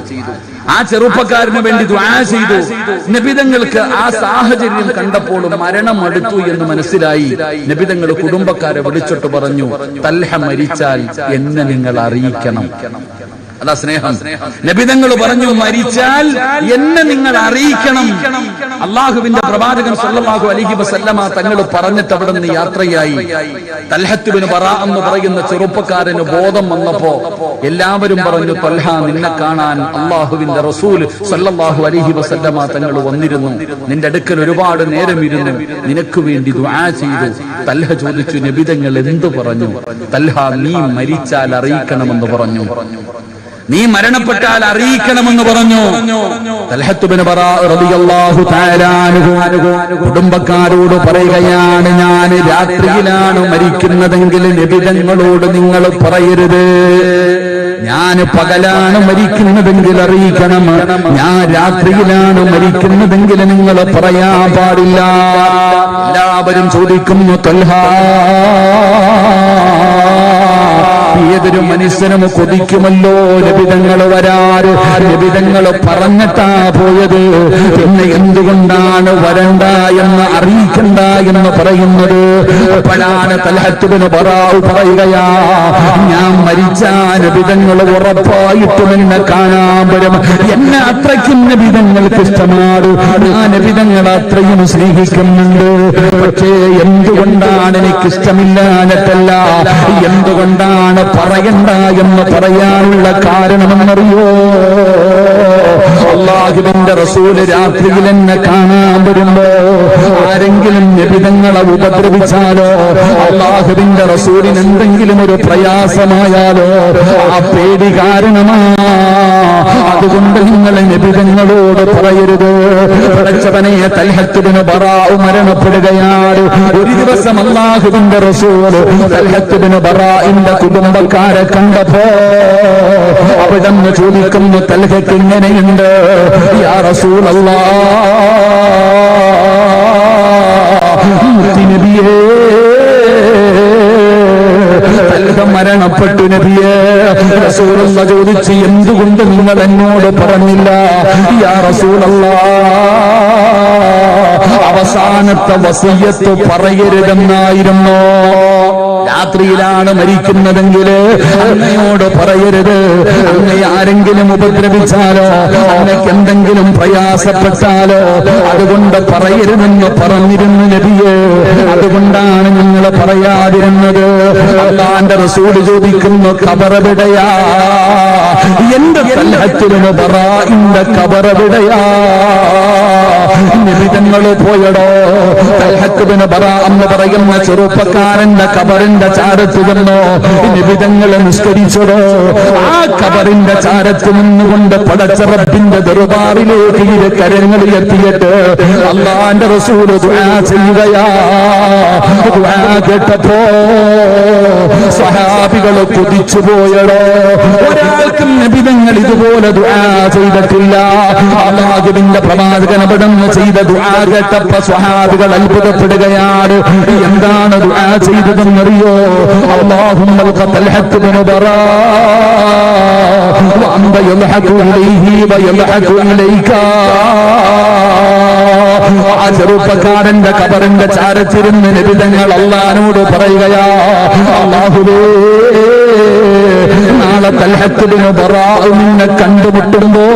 ആ ചെറുപ്പക്കാരന് വേണ്ടി ദുആ ചെയ്തു. നബിതങ്ങൾക്ക് ആ സാഹചര്യം കണ്ടപ്പോൾ മരണം അടുത്തു എന്ന് മനസ്സിലായി. നബിതങ്ങൾ കുടുംബക്കാരെ വിളിച്ചിട്ട് പറഞ്ഞു, തൽഹ മരിച്ചാൽ എന്നെ നിങ്ങൾ അറിയിക്കണം. അതാ സ്നേഹം. നബിതങ്ങൾ പറഞ്ഞു, മരിച്ചാൽ എന്നെ നിങ്ങൾ അറിയിക്കണം. അള്ളാഹുവിന്റെ പ്രവാചകൻ സല്ലല്ലാഹു അലൈഹി വസല്ലമ തങ്ങൾ പറഞ്ഞിട്ട് അവിടെ നിന്ന് യാത്രയായി. തൽഹത്ത് ബിൻ വറാ എന്ന് പറയുന്ന ചെറുപ്പക്കാരന് ബോധം വന്നപ്പോ എല്ലാവരും പറഞ്ഞു, തൽഹ നിന്നെ കാണാൻ അള്ളാഹുവിന്റെ റസൂൽ സല്ലല്ലാഹു അലൈഹി വസല്ലമ തങ്ങൾ വന്നിരുന്നു. നിന്റെ അടുക്കൽ ഒരുപാട് നേരം ഇരുന്നു, നിനക്ക് വേണ്ടി ദുആ ചെയ്തു. തൽഹ ചോദിച്ചു, നബിതങ്ങൾ എന്തു പറഞ്ഞു? തൽഹ, നീ മരിച്ചാൽ അറിയിക്കണമെന്ന് പറഞ്ഞു. നീ മരണപ്പെട്ടാൽ അറിയിക്കണമെന്ന് പറഞ്ഞു. തൽഹത്ത് ബിൻ വറാ റളിയല്ലാഹു തആല അൻഹു കുടുംബക്കാരോട് പറയുകയാണ്, ഞാൻ രാത്രിയിലാണ് മരിക്കുന്നതെങ്കിൽ നബിതങ്ങളോട് നിങ്ങൾ പറയരുത്. ഞാൻ പകലാണ് മരിക്കുന്നതെങ്കിൽ അറിയിക്കണം. ഞാൻ രാത്രിയിലാണ് മരിക്കുന്നതെങ്കിൽ നിങ്ങൾ പറയാൻ പാടില്ല. എല്ലാവരും ചോദിക്കുന്നു, തൽഹ, ഏതൊരു മനുഷ്യനും കൊതിക്കുമല്ലോ നബിതങ്ങൾ വരാറ്. നബിതങ്ങൾ പറഞ്ഞിട്ടാ പോയത്. പിന്നെ എന്തുകൊണ്ടാണ് വരണ്ട എന്ന് അറിയിക്കണ്ട എന്ന് പറയുന്നത്? അപ്പോഴാണ് തൽഹത്ത് ബിൻ വറാ പറയുകയാ, ഞാൻ മരിച്ച നബിതങ്ങൾ ഉറപ്പായിട്ടും എന്നെ കാണാൻ വരും. എന്നെ അത്രയ്ക്കും നബിതങ്ങൾക്ക് ഇഷ്ടമാണ്. ഞാൻ നബിതങ്ങൾ അത്രയും സ്നേഹിക്കുന്നുണ്ട്. പക്ഷേ എന്തുകൊണ്ടാണ് എനിക്കിഷ്ടമില്ലാഞ്ഞിട്ടല്ല, എന്തുകൊണ്ടാണ് പറയണ്ട എന്ന് പറയാനുള്ള കാരണമെന്നറിയോ? അല്ലാഹുവിന്റെ റസൂൽ രാത്രിയിൽ എന്നെ കാണാൻ വരുമ്പോ ആരെങ്കിലും നബിതങ്ങളെ ഉപദ്രവിച്ചാലോ, അല്ലാഹുവിന്റെ റസൂലിന് എന്തെങ്കിലും ഒരു പ്രയാസമായാലോ ആ പേടി കാരണമാ. അതുകൊണ്ട് നിങ്ങൾ നബിതങ്ങളോട് പറയരുത്. പടച്ചവനെ, തൽഹത്ത് ബിൻ വറാ മരണപ്പെടുകയാണ്. ഒരു ദിവസം അല്ലാഹുവിന്റെ റസൂൽ തൽഹത്ത് ബിൻ വറാഇന്റെ കുടുംബക്കാരെ കണ്ടപ്പോ അവിടെന്ന് ചോദിക്കുന്നു, തൽഹക്ക് എങ്ങനെയുണ്ട് യാ റസൂലല്ലാഹ്? നബിയേ, തൽഹ മരണപ്പെട്ടു നബിയേ. റസൂലുള്ളാഹി ചോദിച്ചു, എന്തുകൊണ്ട് നിങ്ങൾ എന്നോട് പറഞ്ഞില്ല? യാ റസൂലല്ലാഹ്, അവസാനത്തെ വസിയ്യത്ത് പറയരുതെന്നായിരുന്നു. രാത്രിയിലാണ് മരിക്കുന്നതെങ്കിൽ അങ്ങയോട് പറയരുത്, അങ്ങയെ ആരെങ്കിലും ഉപദ്രവിച്ചാലോ അങ്ങക്ക് എന്തെങ്കിലും പ്രയാസപ്പെട്ടാലോ അതുകൊണ്ട് പറയരുതെന്ന് പറഞ്ഞിരുന്നു നബിയെ. അതുകൊണ്ടാണ് ഞങ്ങൾ പറയാതിരുന്നത്. അല്ലാഹുവിന്റെ റസൂൽ ചോദിക്കുന്നു, ഖബറെവിടെയാ? എന്റെ തൽഹത്തുബ്നു ബറാഇന്റെ ഖബറെവിടെയാ? നിബിതങ്ങൾ പോയടോ. തൽഹത്തുബ്നു ബറാ എന്ന് പറയുന്ന ചെറുപ്പക്കാരന്റെ ഖബറിന്റെ ചാരത്ത് വന്നോ നിബിതങ്ങൾ നിസ്കരിച്ചതോ. ആ ഖബറിന്റെ ചാരത്ത് നിന്നുകൊണ്ട് പടച്ച റബ്ബിന്റെ ദർബാറിലേക്ക് ഇരു കരങ്ങൾ എത്തിയിട്ട് അല്ലാഹുവിന്റെ റസൂൽ ദുആ ചെയ്യുകയാ. ദുആ കേട്ടപ്പോ സ്വഹാബികൾ കുതിച്ചു പോയടോ. ഒരാൾക്കും നബിതങ്ങൾ ഇതുപോലെ ദുആ ചെയ്തിട്ടില്ല. അല്ലാഹുവിന്റെ പ്രവാചകൻ അവിടുന്ന് ചെയ്ത ദുആ കേട്ടപ്പോ സ്വഹാബികൾ അത്ഭുതപ്പെടുകയാണ്. എന്താണ് ദുആ ചെയ്തതെന്നറിയോ? അല്ലാഹുമ്മ തൽഹത്ത് ബിൻ ബറാ വഅന്ത യൽഹഖു ഇലൈഹി വയൽഹഖു ഇലൈക. ആ ചെറുപ്പക്കാരന്റെ ഖബറിന്റെ ചാരത്തിരുന്ന് നബിതങ്ങൾ അല്ലാഹുവോട് പറയുകയാ, അല്ലാഹുവേ നാളെ തൽഹത്ത് ബിൻ ബറാ നിന്നെ കണ്ടുമുട്ടുമ്പോ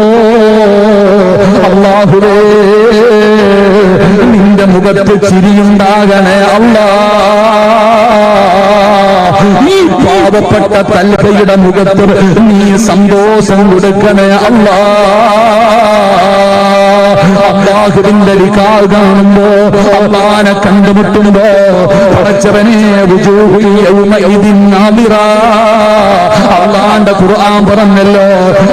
അല്ലാഹുവേ നിന്റെ മുഖത്ത് ചിരിയുണ്ടാകണേ അല്ലാഹ്. ഈ പാവപ്പെട്ട തൽഹയുടെ മുഖത്ത് നീ സന്തോഷം കൊടുക്കണേ അല്ലാഹ്. അല്ലാഹുവിന്റെ ലിഖാ കാണുമ്പോ അല്ലാഹനെ കണ്ടുമുട്ടുമ്പോ പടച്ചവനെ വുജൂഹു യൗമഇദിൻ നാദിറ. അല്ലാഹുവിന്റെ ഖുർആൻ പറഞ്ഞല്ലോ.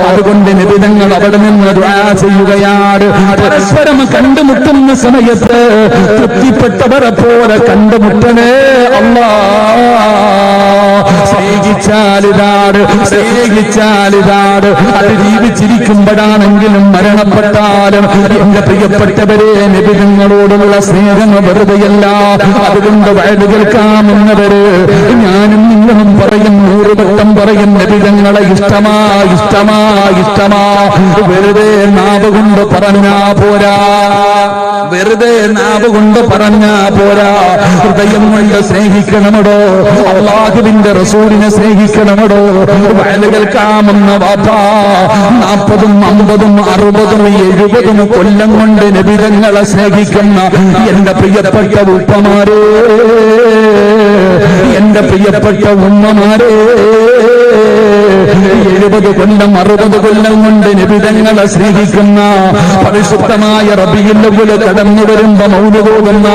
അതുകൊണ്ട് നബിതങ്ങൾ അവിടെ നിന്ന് ദുആ ചെയ്യുകയാണ്. പരസ്പരം കണ്ടുമുട്ടുന്ന സമയത്ത് തൃപ്തിപ്പെട്ടവരെ പോലെ കണ്ടുമുട്ടണേ അല്ലാഹ്. സ്നേഹിച്ചാലിതാണ് അത് ജീവിച്ചിരിക്കുമ്പോഴാണെങ്കിലും മരണപ്പെട്ടാലും എന്റെ പ്രിയപ്പെട്ടവരെ നബിതങ്ങളോടുള്ള സ്നേഹം വെറുതെയല്ല. അതുകൊണ്ട് വയത് കേൾക്കാമെന്നവര് ഞാനും നിങ്ങളും പറയും, 100 വട്ടം പറയും നബിതങ്ങളെ ഇഷ്ടമാ. വെറുതെ നാവ് കൊണ്ട് പറഞ്ഞാ പോരാ. ഹൃദയം കൊണ്ട് സ്നേഹിക്കണമടോ. അല്ലാഹുവിന്റെ റസൂലിനെ സ്നേഹിക്കണമടോ. വയത് കേൾക്കാമെന്ന വാപ്പാ 40, 50, 60, 70 കൊല്ലം കൊണ്ട് നബിതങ്ങളെ സ്നേഹിക്കുന്ന എന്റെ പ്രിയപ്പെട്ട ഉപ്പമാരേ, എന്റെ പ്രിയപ്പെട്ട ഉമ്മമാരേ, 70 കൊല്ലം 60 കൊല്ലം കൊണ്ട് നബിതങ്ങളെ സ്നേഹിക്കുന്ന പരിശുദ്ധമായ റബീഉൽ അവ്വൽ കടന്നു വരുമ്പോ മൗലിദ് ഓതുന്ന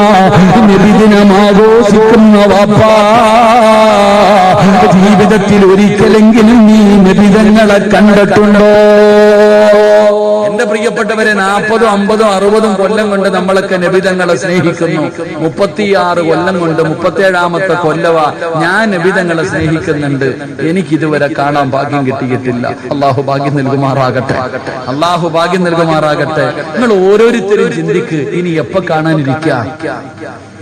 നബിദിനം ആഘോഷിക്കുന്ന വാപ്പാ, ജീവിതത്തിൽ ഒരിക്കലെങ്കിലും നീ നബിതങ്ങളെ കണ്ടിട്ടുണ്ടോ? എന്റെ പ്രിയപ്പെട്ടവരെ 40, 50, 60 കൊല്ലം കൊണ്ട് നമ്മളൊക്കെ നബിതങ്ങളെ സ്നേഹിക്കുന്നു. 36 കൊല്ലം കൊണ്ട് 37ാമത്തെ കൊല്ലവാ ഞാൻ നബിതങ്ങളെ സ്നേഹിക്കുന്നുണ്ട്. എനിക്കിതുവരെ കാണാൻ ഭാഗ്യം കിട്ടിയിട്ടില്ല. അള്ളാഹു ഭാഗ്യം നൽകുമാറാകട്ടെ. നിങ്ങൾ ഓരോരുത്തരും ചിന്തിക്ക്, ഇനി എപ്പോ കാണാനിരിക്കുക,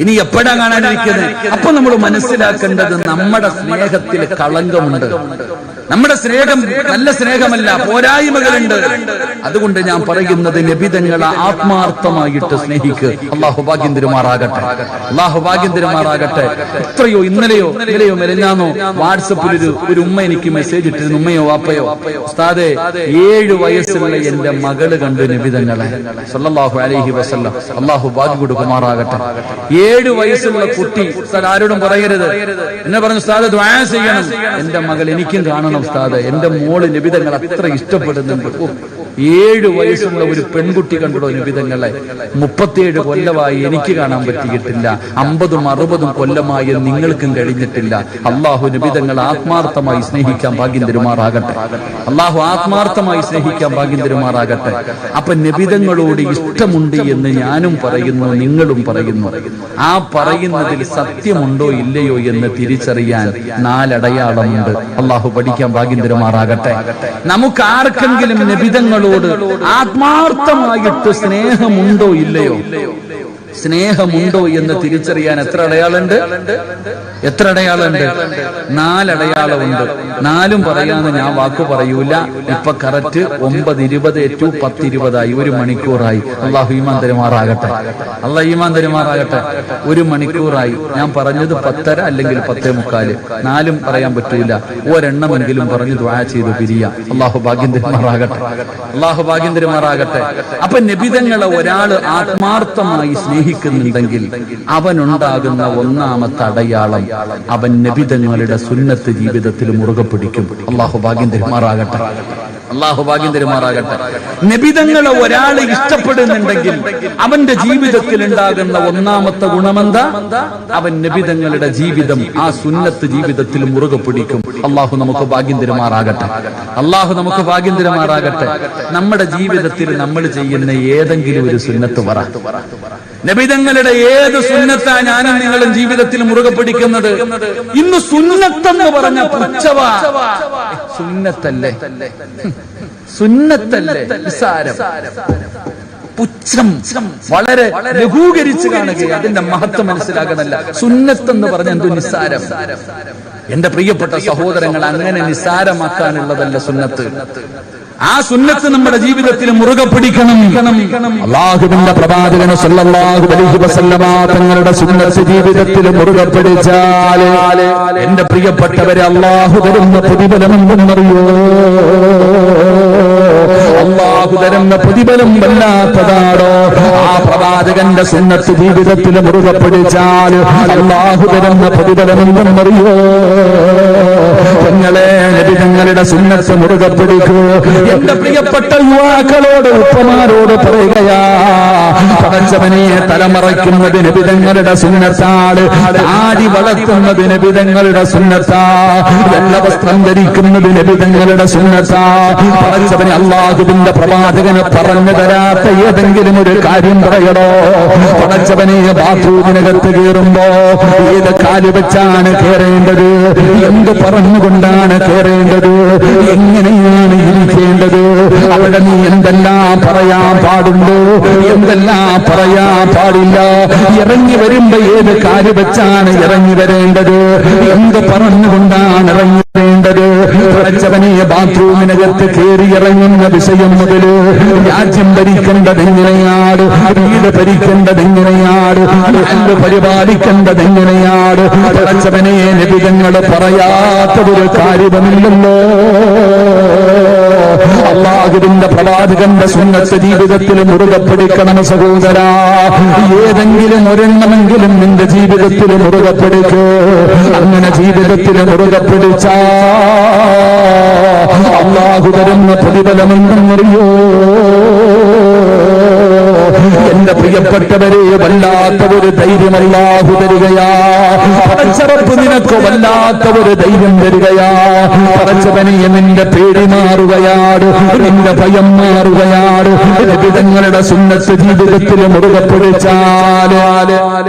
ഇനി എപ്പോഴാ കാണാനിരിക്കുന്നത്? അപ്പൊ നമ്മൾ മനസ്സിലാക്കേണ്ടത് നമ്മുടെ സ്നേഹത്തിൽ കളങ്കമുണ്ട്. നമ്മുടെ സ്നേഹം നല്ല സ്നേഹമല്ല, പോരായ്മകളുണ്ട്. അതുകൊണ്ട് ഞാൻ പറയുന്നത് നബിതങ്ങളെ ആത്മാർത്ഥമായിട്ട് സ്നേഹിക്കുക. അള്ളാഹു ഭാഗ്യം തരുമാറാകട്ടെ. എത്രയോ ഇന്നലെയോ മെലിഞ്ഞാന്നോ വാട്സപ്പിൽ ഒരു ഉമ്മ എനിക്ക് മെസ്സേജ് ഇട്ടിരുന്നു. ഉമ്മയോ വാപ്പയോ, ഉസ്താദേ 7 വയസ്സുള്ള എന്റെ മകള് കണ്ടു നബിതങ്ങളെ സല്ലല്ലാഹു അലൈഹി വസല്ലം. അള്ളാഹു ഭാഗ്യം കൊടുക്കുമാറാകട്ടെ. 7 വയസ്സുള്ള കുട്ടി, ഉസ്താദ് ആരോടും പറയരുത്, എന്നെ പറഞ്ഞു ഉസ്താദ് ദുആ ചെയ്യണം, എന്റെ മകൾ എനിക്കും കാണണം ഉസ്താദ്, എന്റെ മോള് നബിതങ്ങൾ അത്ര ഇഷ്ടപ്പെടുന്നുണ്ട്. 7 വയസ്സുള്ള ഒരു പെൺകുട്ടി കണ്ടോ നബിതങ്ങളെ? 37 കൊല്ലമായി എനിക്ക് കാണാൻ പറ്റിയിട്ടില്ല. 50, 60 കൊല്ലമായി നിങ്ങൾക്കും കഴിഞ്ഞിട്ടില്ല. അള്ളാഹു നബിതങ്ങൾ ആത്മാർത്ഥമായി സ്നേഹിക്കാൻ ഭാഗ്യം തരുമാറാകട്ടെ. അപ്പൊ നബിതങ്ങളോട് ഇഷ്ടമുണ്ട് എന്ന് ഞാനും പറയുന്നു, നിങ്ങളും പറയുന്നു. ആ പറയുന്നതിൽ സത്യമുണ്ടോ ഇല്ലയോ എന്ന് തിരിച്ചറിയാൻ 4 അടയാളമുണ്ട്. അള്ളാഹു പഠിക്കാൻ ഭാഗ്യം തരുമാറാകട്ടെ. നമുക്ക് ആർക്കെങ്കിലും നബിതങ്ങളോട് ആത്മാർത്ഥമായിട്ട് സ്നേഹമുണ്ടോ ഇല്ലയോ? സ്നേഹമുണ്ടോ എന്ന് തിരിച്ചറിയാൻ എത്ര അടയാളുണ്ട്? 4 അടയാളമുണ്ട്. 4ഉം പറയാന്ന് ഞാൻ വാക്ക് പറയൂല. ഇപ്പൊ കറക്റ്റ് 9:20 ടു 10:20 1 മണിക്കൂറായി. അള്ളാഹു ഈമാൻ തരുമാറാകട്ടെ. 1 മണിക്കൂറായി. ഞാൻ പറഞ്ഞത് 10:30 അല്ലെങ്കിൽ 10:45. 4ഉം പറയാൻ പറ്റൂല. ഒരെണ്ണമെങ്കിലും പറഞ്ഞു ദുആ ചെയ്ത് പിരിയാം. അള്ളാഹു ഭാഗ്യം തരുമാറാകട്ടെ. അപ്പൊ നബിതങ്ങളെ ഒരാൾ ആത്മാർത്ഥമായി സ്നേഹിക്കുന്നുണ്ടെങ്കിൽ അവനുണ്ടാകുന്ന ഒന്നാമത്തെ അടയാളം അവൻ നബിതങ്ങളുടെ സുന്നത്ത് ജീവിതത്തിൽ മുറുകെ പിടിക്കും. അള്ളാഹു ഭാഗ്യം തരുമാറാകട്ടെ. നബിതങ്ങളെ ഒരാൾ ഇഷ്ടപ്പെടുന്നുണ്ടെങ്കിൽ അവന്റെ ജീവിതത്തിൽ ഉണ്ടാകുന്ന ഒന്നാമത്തെ ഗുണമെന്താ? അവൻ നബിതങ്ങളുടെ ജീവിതം, ആ സുന്നത്ത് ജീവിതത്തിൽ മുറുകെ പിടിക്കും. അള്ളാഹു നമുക്ക് ഭാഗ്യം തരുമാറാകട്ടെ. നമ്മുടെ ജീവിതത്തിൽ നമ്മൾ ചെയ്യുന്ന ഏതെങ്കിലും ഒരു സുന്നത്ത് പറ. നബിതങ്ങളുടെ ഏത് സുന്നത്താ ഞാനും നിങ്ങളും ജീവിതത്തിൽ മുറുകെ പിടിക്കുന്നത്? ഇന്ന് സുന്നത്തെന്ന് പറഞ്ഞ പുച്ഛവാ. സുന്നത്തല്ലേ നിസ്സാരം, പുച്ഛം, വളരെ ലഘൂകരിച്ച് കാണുക. അതിന്റെ മഹത്വം മനസ്സിലാകണല്ല. സുന്നത്തെന്ന് പറഞ്ഞ എന്തോ നിസ്സാരം. എന്റെ പ്രിയപ്പെട്ട സഹോദരങ്ങൾ, അങ്ങനെ നിസ്സാരമാക്കാനുള്ളതല്ല സുന്നത്ത്. ആ സുന്നത്ത് നമ്മുടെ ജീവിതത്തിൽ മുറുകെ പിടിക്കണം. അല്ലാഹുവിന്റെ പ്രവാചകൻ സല്ലല്ലാഹു അലൈഹി വസല്ലമ തങ്ങളുടെ സുന്നത്ത് ജീവിതത്തിൽ മുറുകെ പിടിച്ചാൽ എന്റെ പ്രിയപ്പെട്ടവരെ, അല്ലാഹു തരുന്ന പ്രതിഫലം എന്തെന്നറിയോ? അല്ലാഹു തരുന്ന പ്രതിഫലം വല്ലാത്തതാണോ? ആ പ്രവാചകന്റെ സുന്നത്ത് ജീവിതത്തിൽ മുറുകെ പിടിച്ചാൽ അല്ലാഹു തരുന്ന പ്രതിഫലം എന്തെന്നറിയോ? നിങ്ങളെ നബിതങ്ങളുടെ സുന്നത്ത് മുറുകെ പിടിക്കൂ. എന്റെ പ്രിയപ്പെട്ട യുവാക്കളോട്, ഉപ്പമാരോട് പറയുകയാ, പടച്ചവനെ തലമറയ്ക്കുന്നത് നബിതങ്ങളുടെ സുന്നത്താണ്. ആടി വളർത്തുന്നത് നബിതങ്ങളുടെ സുന്നത്താ. വെള്ളവസ്ത്രം ധരിക്കുന്നത് നബിതങ്ങളുടെ സുന്നത്താ. പടച്ചവനെ അല്ലാഹുവിന്റെ പ്രവാചകന് പറഞ്ഞു തരാത്ത ഏതെങ്കിലും ഒരു കാര്യം പറയണോ? പടച്ചവനെ ബാത്റൂമിനകത്ത് കയറുമ്പോ ഏത് കാല് വെച്ചാണ് കയറേണ്ടത്? എന്ത് പറഞ്ഞുകൊണ്ടാണ് കയറേണ്ടത്? എങ്ങനെയാണ് ഇരിക്കേണ്ടത്? അവിടെ നീ എന്തെല്ലാം പറയാൻ പാടുണ്ടോ, എന്തെല്ലാം പറയാൻ പാടില്ല? ഇറങ്ങി വരുമ്പോ ഏത് കാല് വെച്ചാണ് ഇറങ്ങി വരേണ്ടത്? എന്ത് പറഞ്ഞുകൊണ്ടാണ് ഇറങ്ങി വരേണ്ടത്? പടച്ചവനെ ബാത്റൂമിനകത്ത് കയറി ഇറങ്ങുന്ന വിഷയം മുതല് രാജ്യം ഭരിക്കേണ്ടതെങ്ങനെയാണ്, വീട് ഭരിക്കേണ്ടതെങ്ങനെയാണ്, അല്ല് പരിപാലിക്കേണ്ടതെങ്ങനെയാണ്? പടച്ചവനെ നബിതങ്ങൾ പറയാത്ത ഒരു കാര്യമില്ലല്ലോ. അല്ലാഹുവിന്റെ പ്രവാചകന്റെ സുന്നത്ത് ജീവിതത്തിൽ മുറുകെ പിടിക്കണം സഹോദരാ. ഏതെങ്കിലും ഒരെണ്ണമെങ്കിലും നിന്റെ ജീവിതത്തിൽ മുറുകെ പിടിക്കൂ. അങ്ങനെ ജീവിതത്തിൽ മുറുകെ പിടിച്ചാ അല്ലാഹു തരുന്ന പ്രതിഫലമെന്തെന്നറിയോ? എന്റെ പ്രിയപ്പെട്ടവരെ, വല്ലാത്ത ഒരു ധൈര്യം അല്ലാഹു തരികയാ. പടച്ചറപ്പ് നിനക്ക് വല്ലാത്ത ഒരു ധൈര്യം തരികയാ. പടച്ചവനെ നിന്റെ പേടി മാറുകയാണ്, നിന്റെ ഭയം മാറുകയാണ്. നബിതങ്ങളുടെ സുന്നത്ത് ജീവിതത്തിൽ മുറുകെ പിടിച്ചാൽ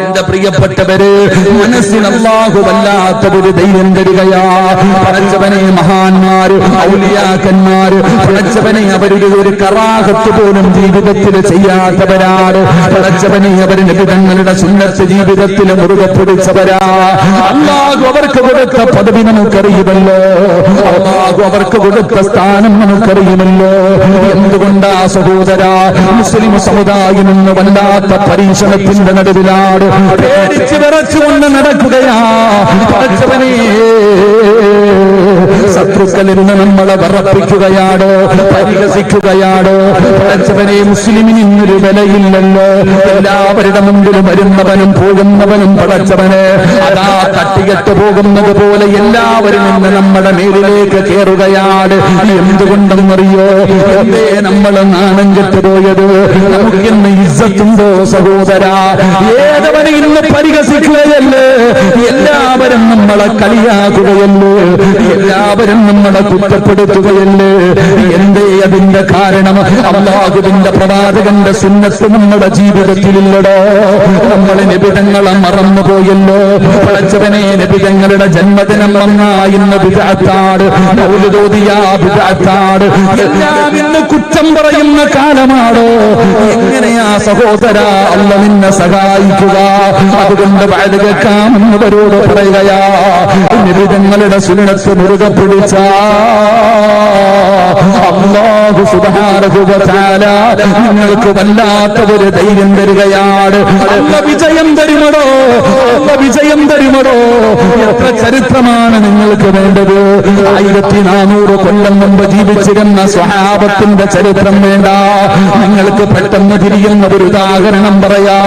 എന്റെ പ്രിയപ്പെട്ടവരെ, മനസ്സിന് അല്ലാഹു വല്ലാത്ത ഒരു ധൈര്യം തരികയാ. പടച്ചവനെ മഹാന്മാര്, ഔലിയാക്കന്മാര്, പടച്ചവനെ അവരുടെ ഒരു കറാഹത്ത് പോലും ജീവിതത്തിൽ ചെയ്യാത്തവരാണ്. പടച്ചവനെ അവർ നബിതങ്ങളുടെ സുന്നത്ത് ജീവിതത്തിൽ മുറുകെ പിടിച്ചവരാ. അല്ലാഹു അവർക്ക് കൊടുത്ത പദവി നമുക്കറിയുമല്ലോ. അല്ലാഹു അവർക്ക് കൊടുത്ത സ്ഥാനം നമുക്കറിയുമല്ലോ. എന്തുകൊണ്ടാ സഹോദരാ മുസ്ലിം സമുദായം ഇന്ന് വല്ലാത്ത പരീക്ഷണത്തിന്റെ നടുവിലാണ്, പേടിച്ച് വിറച്ചുകൊണ്ട് നടക്കുകയാ. പടച്ചവനെ ശത്രുക്കളിൽ നിന്ന് നമ്മളെ വിറപ്പിക്കുകയാണ്, പരിഹസിക്കുകയാണ്. പടച്ചവനെ മുസ്ലിമിന് ഇന്നൊരു വിലയില്ലല്ലോ. എല്ലാവരുടെ മുമ്പിൽ വരുന്നവനും പോകുന്നവനും പടച്ചവനെ അതാ തട്ടികെട്ട് പോകുന്നത് പോലെ എല്ലാവരും നിന്ന് നമ്മുടെ മേലിലേക്ക് കയറുകയാണ്. എന്തുകൊണ്ടെന്നറിയോ? എന്തേ നമ്മൾ നാണം കെട്ടുപോയത്? നമുക്കിന്ന് ഇസ്സത്തുണ്ടോ സഹോദരാ? ഏതവനെ ഇന്ന് പരിഹസിക്കുകയല്ലേ? എല്ലാവരും നമ്മളെ കളിയാക്കുകയല്ലേ? എല്ലാവരും എല്ലാവരും നമ്മളെ കുറ്റപ്പെടുത്തുകയല്ലേ? എന്തേ അതിന്റെ കാരണം? അല്ലാഹുവിന്റെ പ്രവാചകന്റെ സുന്നത്ത് നമ്മുടെ ജീവിതത്തിലില്ലടോ. നമ്മൾ നിബിധങ്ങളെ മറന്നുപോയല്ലോ. പഠിച്ചവനെ, നിബിധങ്ങളുടെ ജന്മദിനം വന്നാ ഇന്ന് ബിദ്അത്താണ്, മൗലിദോദിയ ബിദ്അത്താണ്, എല്ലാം ഇന്ന് കുറ്റം പറയുന്ന കാലമാണോ? എങ്ങനെയാ സഹോദര അല്ല നിന്നെ സഹായിക്കുക? അതുകൊണ്ട് വഅദ് കേൾക്കാമെന്നവരോട് പറയുകയാ, നിബിധങ്ങളുടെ സുന്നത്ത് മുറുകെ പിടിച്ച അല്ലാഹു സുബ്ഹാനഹു വ തആല നിങ്ങൾക്ക് വല്ലാത്ത ഒരു ധൈര്യം തരികയാണ്. അല്ല വിജയം തരുമടോ, അല്ല വിജയം തരുമടോ. എത്ര ചരിത്രമാണ് നിങ്ങൾക്ക് വേണ്ടത്? 1400 കൊല്ലം മുമ്പ് ജീവിച്ചിരുന്ന സ്വഹാബത്തിന്റെ ചരിത്രം വേണ്ട. നിങ്ങൾക്ക് പെട്ടെന്ന് തിരിയുന്ന ഒരു ഉദാഹരണം പറയാ.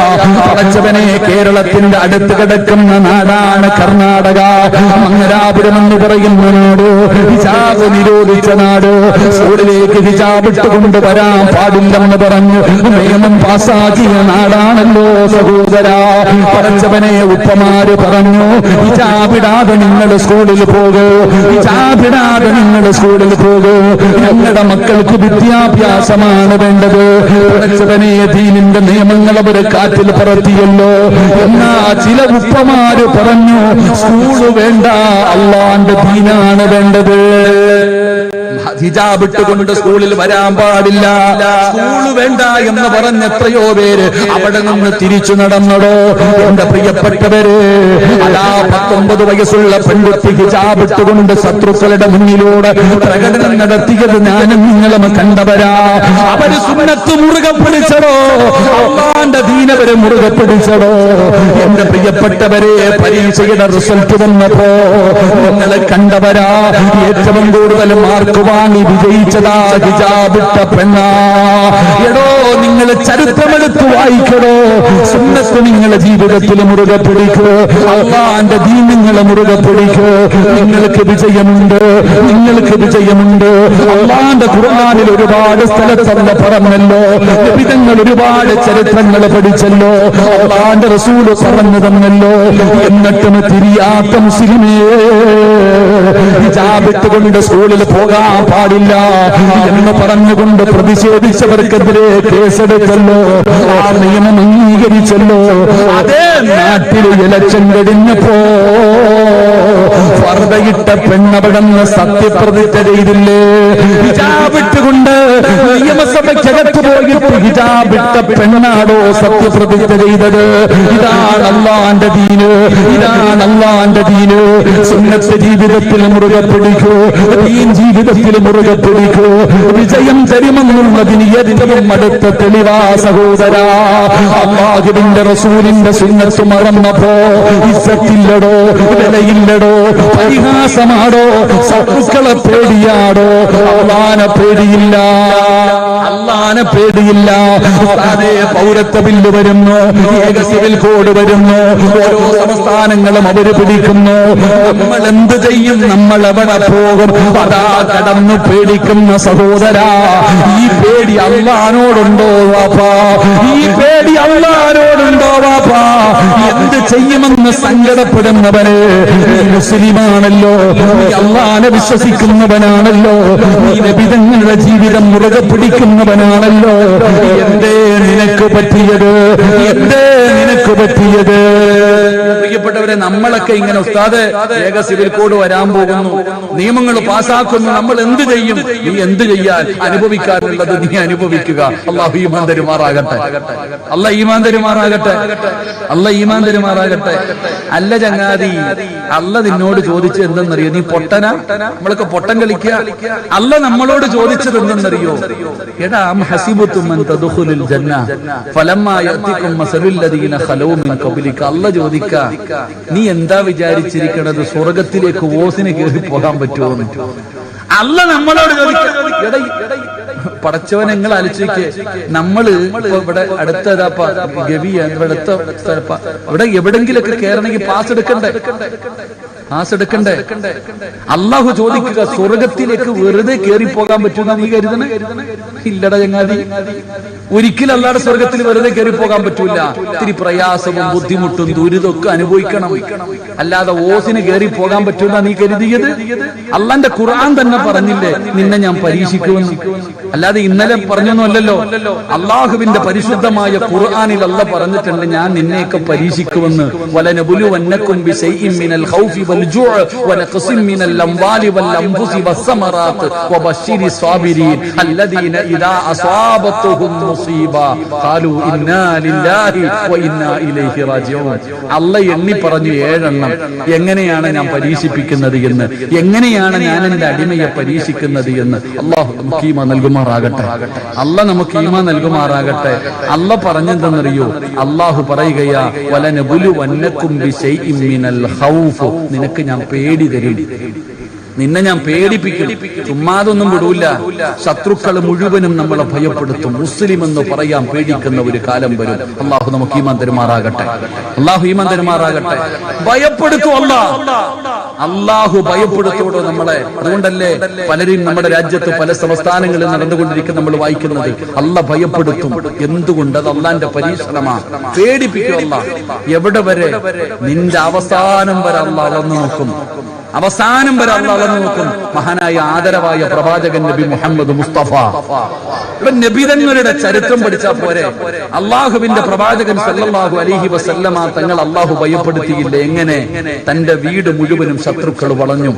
പടച്ചവനെ, കേരളത്തിന്റെ അടുത്ത് കിടക്കുന്ന നാടാണ് കർണാടക. മംഗലാപുരം എന്ന് പറയുന്ന നാട് ഹിജാബ് നിരോധിച്ച നാട്. സ്കൂളിലേക്ക് ഹിജാബ് ഇട്ടുകൊണ്ട് വരാൻ പാടില്ലെന്ന് പറഞ്ഞു നിയമം പാസാക്കിയ നാടാണല്ലോ സഹോദര. പടച്ചവനെ, ഉപ്പമാര് പറഞ്ഞു ഹിജാബിടാതെ നിങ്ങൾ സ്കൂളിൽ പോകൂ, ഹിജാബിടാതെ നിങ്ങൾ സ്കൂളിൽ പോകൂ, ഞങ്ങളുടെ മക്കൾക്ക് വിദ്യാഭ്യാസമാണ് വേണ്ടത്. പടച്ചവനെ, ദീനിന്റെ നിയമങ്ങൾ അവർ കാറ്റിൽ പറത്തിയല്ലോ. എന്നാ ചില ഉപ്പമാര് പറഞ്ഞു സ്കൂള് വേണ്ട, അള്ളാന്റെ ദീനാണ് വേണ്ടത്. ഹിജാബ് ഇട്ടുകൊണ്ട് സ്കൂളിൽ വരാൻ പാടില്ല, സ്കൂള് വേണ്ട എന്ന് പറഞ്ഞ എത്രയോ പേര് അവിടെ നിന്ന് തിരിച്ചു നടന്നടോ. എന്റെ പ്രിയപ്പെട്ടവര്, അതാ 19 വയസ്സുള്ള പെൺകുട്ടി ഹിജാബ് ഇട്ടുകൊണ്ട് ശത്രുക്കളുടെ മുന്നിലൂടെ പ്രകടനം നടത്തിയത് ഞാനും നിങ്ങളും കണ്ടവരാ. അവര് സുന്നത്ത് മുറുകെ പിടിച്ചടോ, അള്ളാന്റെ ദീനവരെ മുറുകെ പിടിച്ചടോ. എന്റെ പ്രിയപ്പെട്ടവരെ, പരീക്ഷയുടെ റിസൾട്ട് വന്നപ്പോ നിങ്ങളെ കണ്ടവരാ. ഏറ്റവും കൂടുതൽ മാർക്ക് വാങ്ങി വിജയിച്ചതാ ഹിജാബിട്ട പെണ്ണാ. എടോ, നിങ്ങൾ ചരിത്രമെടുത്ത് വായിക്കടോ. സുന്നത്ത് നിങ്ങളുടെ ജീവിതത്തിൽ മുറുകെ പിടിക്കൂ, അള്ളാന്റെ ദീൻ നിങ്ങളെ മുറുകെ പിടിക്കൂ. നിങ്ങൾക്ക് വിജയമുണ്ട്, നിങ്ങൾക്ക് വിജയമുണ്ട്. അള്ളാന്റെ ഖുർആനിൽ ഒരുപാട് സ്ഥലത്തല്ല പറഞ്ഞല്ലോ, നബിതങ്ങൾ ഒരുപാട് ചരിത്രങ്ങൾ പഠിച്ചല്ലോ, അള്ളാന്റെ റസൂല് പറഞ്ഞു തന്നല്ലോ. എന്നിട്ടും തിരിയാത്ത മുസ്ലിമേ, ഹിജാബിട്ടുകൊണ്ട് സ്കൂളിൽ പോകാൻ പാടില്ല എന്ന് പറഞ്ഞുകൊണ്ട് പ്രതിഷേധിച്ചവർക്കെതിരെ കേസെടുത്തല്ലോ, ആ നിയമം അംഗീകരിച്ചല്ലോ. അതേ നാട്ടിൽ ഇലക്ഷൻ കഴിഞ്ഞപ്പോ ഫർദയിട്ട പെണ്ണവിടെന്ന് സത്യപ്രതിജ്ഞ ചെയ്തില്ലേ? ഹിജാബിട്ടുകൊണ്ട് നിയമസഭയ്ക്കകത്ത് പോയിട്ട് ഹിജാബിട്ട പെണ്ണാടോ സത്യപ്രതിജ്ഞ ചെയ്തത്? ഇതാണ് അള്ളാന്റെ ദീന്, ഇതാണ് അള്ളാന്റെ ദീന്. സുന്നത്ത് ജീവിതത്തിൽ മുറുകെ പിടിക്കൂ, ദീൻ ജീവിതത്തിൽ മുറുകെ പിടിക്കൂ. വിജയം തരുമെന്നുള്ളതിന് ഏറ്റവും അടുത്ത തെളിവാ സഹോദര. അല്ലാഹുവിന്റെ റസൂലിന്റെ സുന്നത്ത് മറന്നപ്പോ ഇസ്സത്തില്ലടോ, വിലയില്ലടോ, പരിഹാസമാടോ, ശത്രുക്കളെ പേടിയാടോ. അള്ളാനെ പേടിയില്ല, അള്ളാനെ പേടിയില്ല. അതേ പൗരത്വ ബില്ല് വരുന്നു, ഏക സിവിൽ കോഡ് വരുന്നു, ഓരോ സംസ്ഥാനങ്ങളും അവര് പിടിക്കുന്നു. നമ്മൾ എന്ത് ചെയ്യും? നമ്മൾ എവിടെ പോകും? അതാ കടന്നു പേടിക്കുന്ന സഹോദര. ഈ പേടി അള്ളാനോടുണ്ടോ വാപ്പാ? ഈ പേടി അള്ളാനോടുണ്ടോ വാപ്പാ? എന്ത് ചെയ്യുമെന്ന് സങ്കടപ്പെടുന്നവന് നീ മുസ്ലിമാണല്ലോ, നീ അള്ളാനെ വിശ്വസിക്കുന്നവനാണല്ലോ, നീ നബിതങ്ങളുടെ ജീവിതം മുറുകെ പിടിക്കുന്നവനാണല്ലോ. എന്തേ നിനക്ക് പറ്റിയത്? എന്തേ നിനക്ക് പറ്റിയത്? പ്രിയപ്പെട്ടവരെ, നമ്മളൊക്കെ ഇങ്ങനെ ഉസ്താദ് ഏക സിവിൽ കോഡ് വരാൻ പോകുന്നു, നിയമങ്ങൾ പാസ്സാക്കുന്നു, നമ്മൾ എന്ത് ചെയ്യും? നീ എന്ത് ചെയ്യാൻ? അനുഭവിക്കാനുള്ളത് നീ അനുഭവിക്കുക. അല്ലാഹു ഈമാൻ തരുമാറാകട്ടെ, അല്ലാഹ് ഈമാൻ തരുമാറാകട്ടെ, അല്ലാഹ് ഈമാൻ തരുമാറാകട്ടെ. അല്ല ചങ്ങാതി, അല്ല നിന്നോട് ചോദിച്ചത് എന്തെന്നറിയോ? നീ പൊട്ടനാ? നമ്മളൊക്കെ പൊട്ടൻ കളിക്കുക. അല്ല നമ്മളോട് ചോദിച്ചത് എന്തെന്നറിയോ? എടാ, അം ഹസിബതും അൻ തദ്ഖുലുൽ ജന്ന ഫലമ്മാ യഅതികും മസലുൽ ലദീന ഖലൂ മിൻ ഖബ്ലിക. അല്ല ചോദിക്ക, നീ എന്താ വിചാരിച്ചിരിക്കണത്? സ്വർഗത്തിലേക്ക് ഓസിന് കയറി പോകാൻ പറ്റുമോ? അല്ല നമ്മളോട് ചോദിക്കുക. പടച്ചവൻ നിങ്ങൾ ആലോചിക്ക്, നമ്മള് ഇവിടെ അടുത്ത ഗവിയ ഇവിടെ എവിടെങ്കിലൊക്കെ കയറണമെങ്കിൽ പാസ് എടുക്കണ്ടേ? ക്ലാസ് എടുക്കണ്ടേ? അള്ളാഹു ചോദിക്കുക, സ്വർഗത്തിലേക്ക് വെറുതെ കയറി പോകാൻ പറ്റുന്ന നീ കരുതണേ? ഇല്ലട ചങ്ങാതി, ഒരിക്കലും അല്ലാതെ സ്വർഗത്തിൽ വെറുതെ കയറി പോകാൻ പറ്റൂല. ഇത്തിരി പ്രയാസവും ബുദ്ധിമുട്ടും ദുരിതമൊക്കെ അനുഭവിക്കണം. അല്ലാതെ ഓസിന് കയറി പോകാൻ പറ്റൂല നീ കരുതിയത്? അള്ളാന്റെ ഖുർആൻ തന്നെ പറഞ്ഞില്ലേ നിന്നെ ഞാൻ പരീക്ഷിക്കുമെന്ന്. അല്ലാതെ ഇന്നലെ പറഞ്ഞൊന്നുമല്ലല്ലോ. അള്ളാഹുവിന്റെ പരിശുദ്ധമായ ഖുർആനിൽ അല്ലാഹ് പറഞ്ഞിട്ടുണ്ട്, ഞാൻ നിന്നെയൊക്കെ പരീക്ഷിക്കുമെന്ന്. വലനബുലുവന്നകും ബിശൈഇൻ മിനൽ ഖൗഫി വൽ ജൂഅ വനഖസിൻ മിനൽ അംവാലി വൽ അൻഫുസി വസ്സമറാത്ത് വബശ്ശിരി സ്വാബിരീൻ അല്ലദീന ഇദാ അസാബത്തുഹും മുസീബ ഖാലു ഇന്നാ ലില്ലാഹി വ ഇന്നാ ഇലൈഹി റാജിഊൻ. അല്ലാഹ് എണ്ണി പറഞ്ഞു 7 എണ്ണം. എങ്ങനെയാണ് ഞാൻ പരീക്ഷിപ്പിക്കുന്നത് എന്ന്, എങ്ങനെയാണ് ഞാൻ എന്റെ അടിമയെ പരീക്ഷിക്കുന്നത് എന്ന്. അല്ലാഹു നമുക്ക് ഈമാൻ നൽകുമാറാകട്ടെ. അല്ലാഹ് നമുക്ക് ഈമാൻ നൽകുമാറാകട്ടെ. അല്ലാഹ് പറഞ്ഞെന്തെന്നറിയോ? അല്ലാഹു പറയുകയാ, വലനബുലുവന്നകും ബിശൈഇൻ മിനൽ ഖൗഫ്, നിനക്ക് ഞാൻ പേടി തരും, നിന്നെ ഞാൻ പേടിപ്പിക്കും. ചുമ്മാതൊന്നും വിടൂല. ശത്രുക്കൾ മുഴുവനും നമ്മളെ ഭയപ്പെടുത്തും. മുസ്ലിം എന്ന് പറയാൻ പേടിക്കുന്ന ഒരു കാലം വരും. അള്ളാഹു നമുക്ക് ഈമാൻ തരുമാറാകട്ടെ. അള്ളാഹു ഈമാൻ തരുമാറാകട്ടെ. ഭയപ്പെടുത്തും അള്ളാഹു ഭയപ്പെടുത്തോടോ നമ്മളെ. അതുകൊണ്ടല്ലേ പലരും നമ്മുടെ രാജ്യത്ത് പല സംസ്ഥാനങ്ങളിൽ നടന്നുകൊണ്ടിരിക്കുന്ന നമ്മൾ വായിക്കുന്നത്, അള്ളാഹ് ഭയപ്പെടുത്തും. എന്തുകൊണ്ട്? അത് അള്ളാന്റെ പരീക്ഷണമാണ്. പേടിപ്പിക്കും അള്ളാഹ്. എവിടെ വരെ? നിന്റെ അവസാനം വരെ അള്ളാഹ് അളന്നു നോക്കും. അവസാനം വരെ അള്ളാഹ് അളന്നു നോക്കും. മഹാനായ ആദരവായ പ്രവാചകൻ നബി മുഹമ്മദ് മുസ്തഫ, നബിതങ്ങളുടെ ചരിത്രം പഠിച്ചാൽ പോരെ? അള്ളാഹുവിന്റെ പ്രവാചകൻ സല്ലല്ലാഹു അലൈഹി വസല്ലമ തങ്ങൾ അള്ളാഹു ഭയപ്പെടുത്തിയില്ല. എങ്ങനെ? തന്റെ വീട് മുഴുവനും ശത്രുക്കൾ വളഞ്ഞു.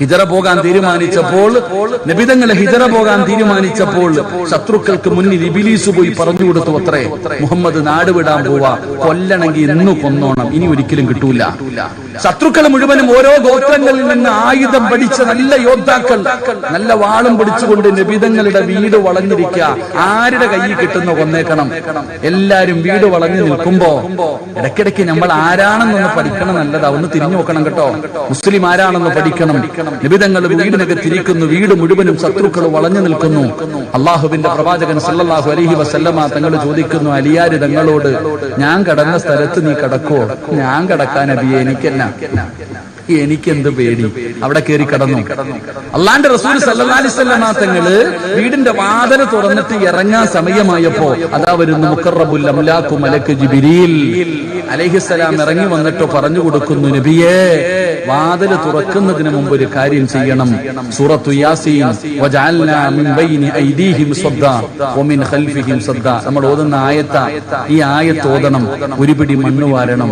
ഹിജറ പോകാൻ തീരുമാനിച്ചപ്പോൾ, നബിതങ്ങളെ ഹിജറ പോകാൻ തീരുമാനിച്ചപ്പോൾ ശത്രുക്കൾക്ക് മുന്നിൽ ഇബ്ലീസ് പോയി പറഞ്ഞു കൊടുത്തു, അത്രേ മുഹമ്മദ് നാട് വിടാൻ പോവാ, കൊല്ലണമെങ്കിൽ ഇന്ന് കൊന്നോണം, ഇനി ഒരിക്കലും കിട്ടൂല. ശത്രുക്കൾ മുഴുവനും ഓരോ ഗോത്രങ്ങളിൽ നിന്ന് ആയുധം പഠിച്ച നല്ല യോദ്ധാക്കൾ, നല്ല വാളും പിടിച്ചുകൊണ്ട് നബിതങ്ങളുടെ വീട് വളഞ്ഞിരിക്കുക. ആരുടെ കയ്യിൽ കിട്ടുന്ന കൊന്നേക്കണം. എല്ലാരും വീട് വളഞ്ഞു നിൽക്കുമ്പോ ഇടയ്ക്കിടയ്ക്ക് നമ്മൾ ആരാണെന്നൊന്ന് പഠിക്കണം. നല്ലതാ, ഒന്ന് തിരിഞ്ഞു നോക്കണം കേട്ടോ. മുസ്ലിം ആരാണെന്ന് പഠിക്കണം. നബിതങ്ങൾ വീടിനകത്തിരിക്കുന്നു. വീട് മുഴുവനും ശത്രുക്കൾ വളഞ്ഞു നിൽക്കുന്നു. അള്ളാഹുവിന്റെ പ്രവാചകൻ സല്ലല്ലാഹു അലൈഹി വസല്ലമ തങ്ങൾ ചോദിക്കുന്നു അലിയാര് തങ്ങളോട്, ഞാൻ കടന്ന സ്ഥലത്ത് നീ കടക്കോ? ഞാൻ കടക്കാൻ നബിയെ, എനിക്കെന്ത് പേടി. അവിടെ കയറി കടന്നു. അള്ളാന്റെ റസൂൽ സല്ലല്ലാഹു അലൈഹി വസല്ലമ തങ്ങള് വീടിന്റെ വാതിൽ തുറന്നിട്ട് ഇറങ്ങാൻ സമയമായപ്പോ അതാ വരുന്നു മുഖറബുൽ അംലാഖു മലക്ക് ജിബ്രീൽ അലൈഹിസ്സലാം ഇറങ്ങി വന്നിട്ട് പറഞ്ഞു കൊടുക്കുന്നു, നബിയേ, വാതിൽ തുറക്കുന്നതിന് മുമ്പ് ഒരു കാര്യം ചെയ്യണം. സൂറത്തു യാസീൻ, വജഅൽനാ മിൻ ബൈനി ഐദീഹിം സദ്ദാ വമിൻ ഖൽഫിഹിം സദ്ദാ, നമ്മൾ ഓതുന്ന ആയത്ത. ഈ ആയത്ത് ഓതണം. ഒരു പിടി മണ്ണ് വാരണം.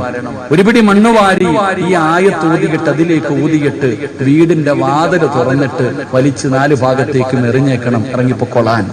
ഒരു പിടി മണ്ണ് വാരി ഈ ആയത്ത് ഊതിയിട്ട്, അതിലേക്ക് ഊതിയിട്ട് വീടിന്റെ വാതിൽ തുറന്നിട്ട് വലിച്ച് 4 ഭാഗത്തേക്കും എറിഞ്ഞേക്കണം. ഇറങ്ങിപ്പൊക്കൊള്ളാൻ.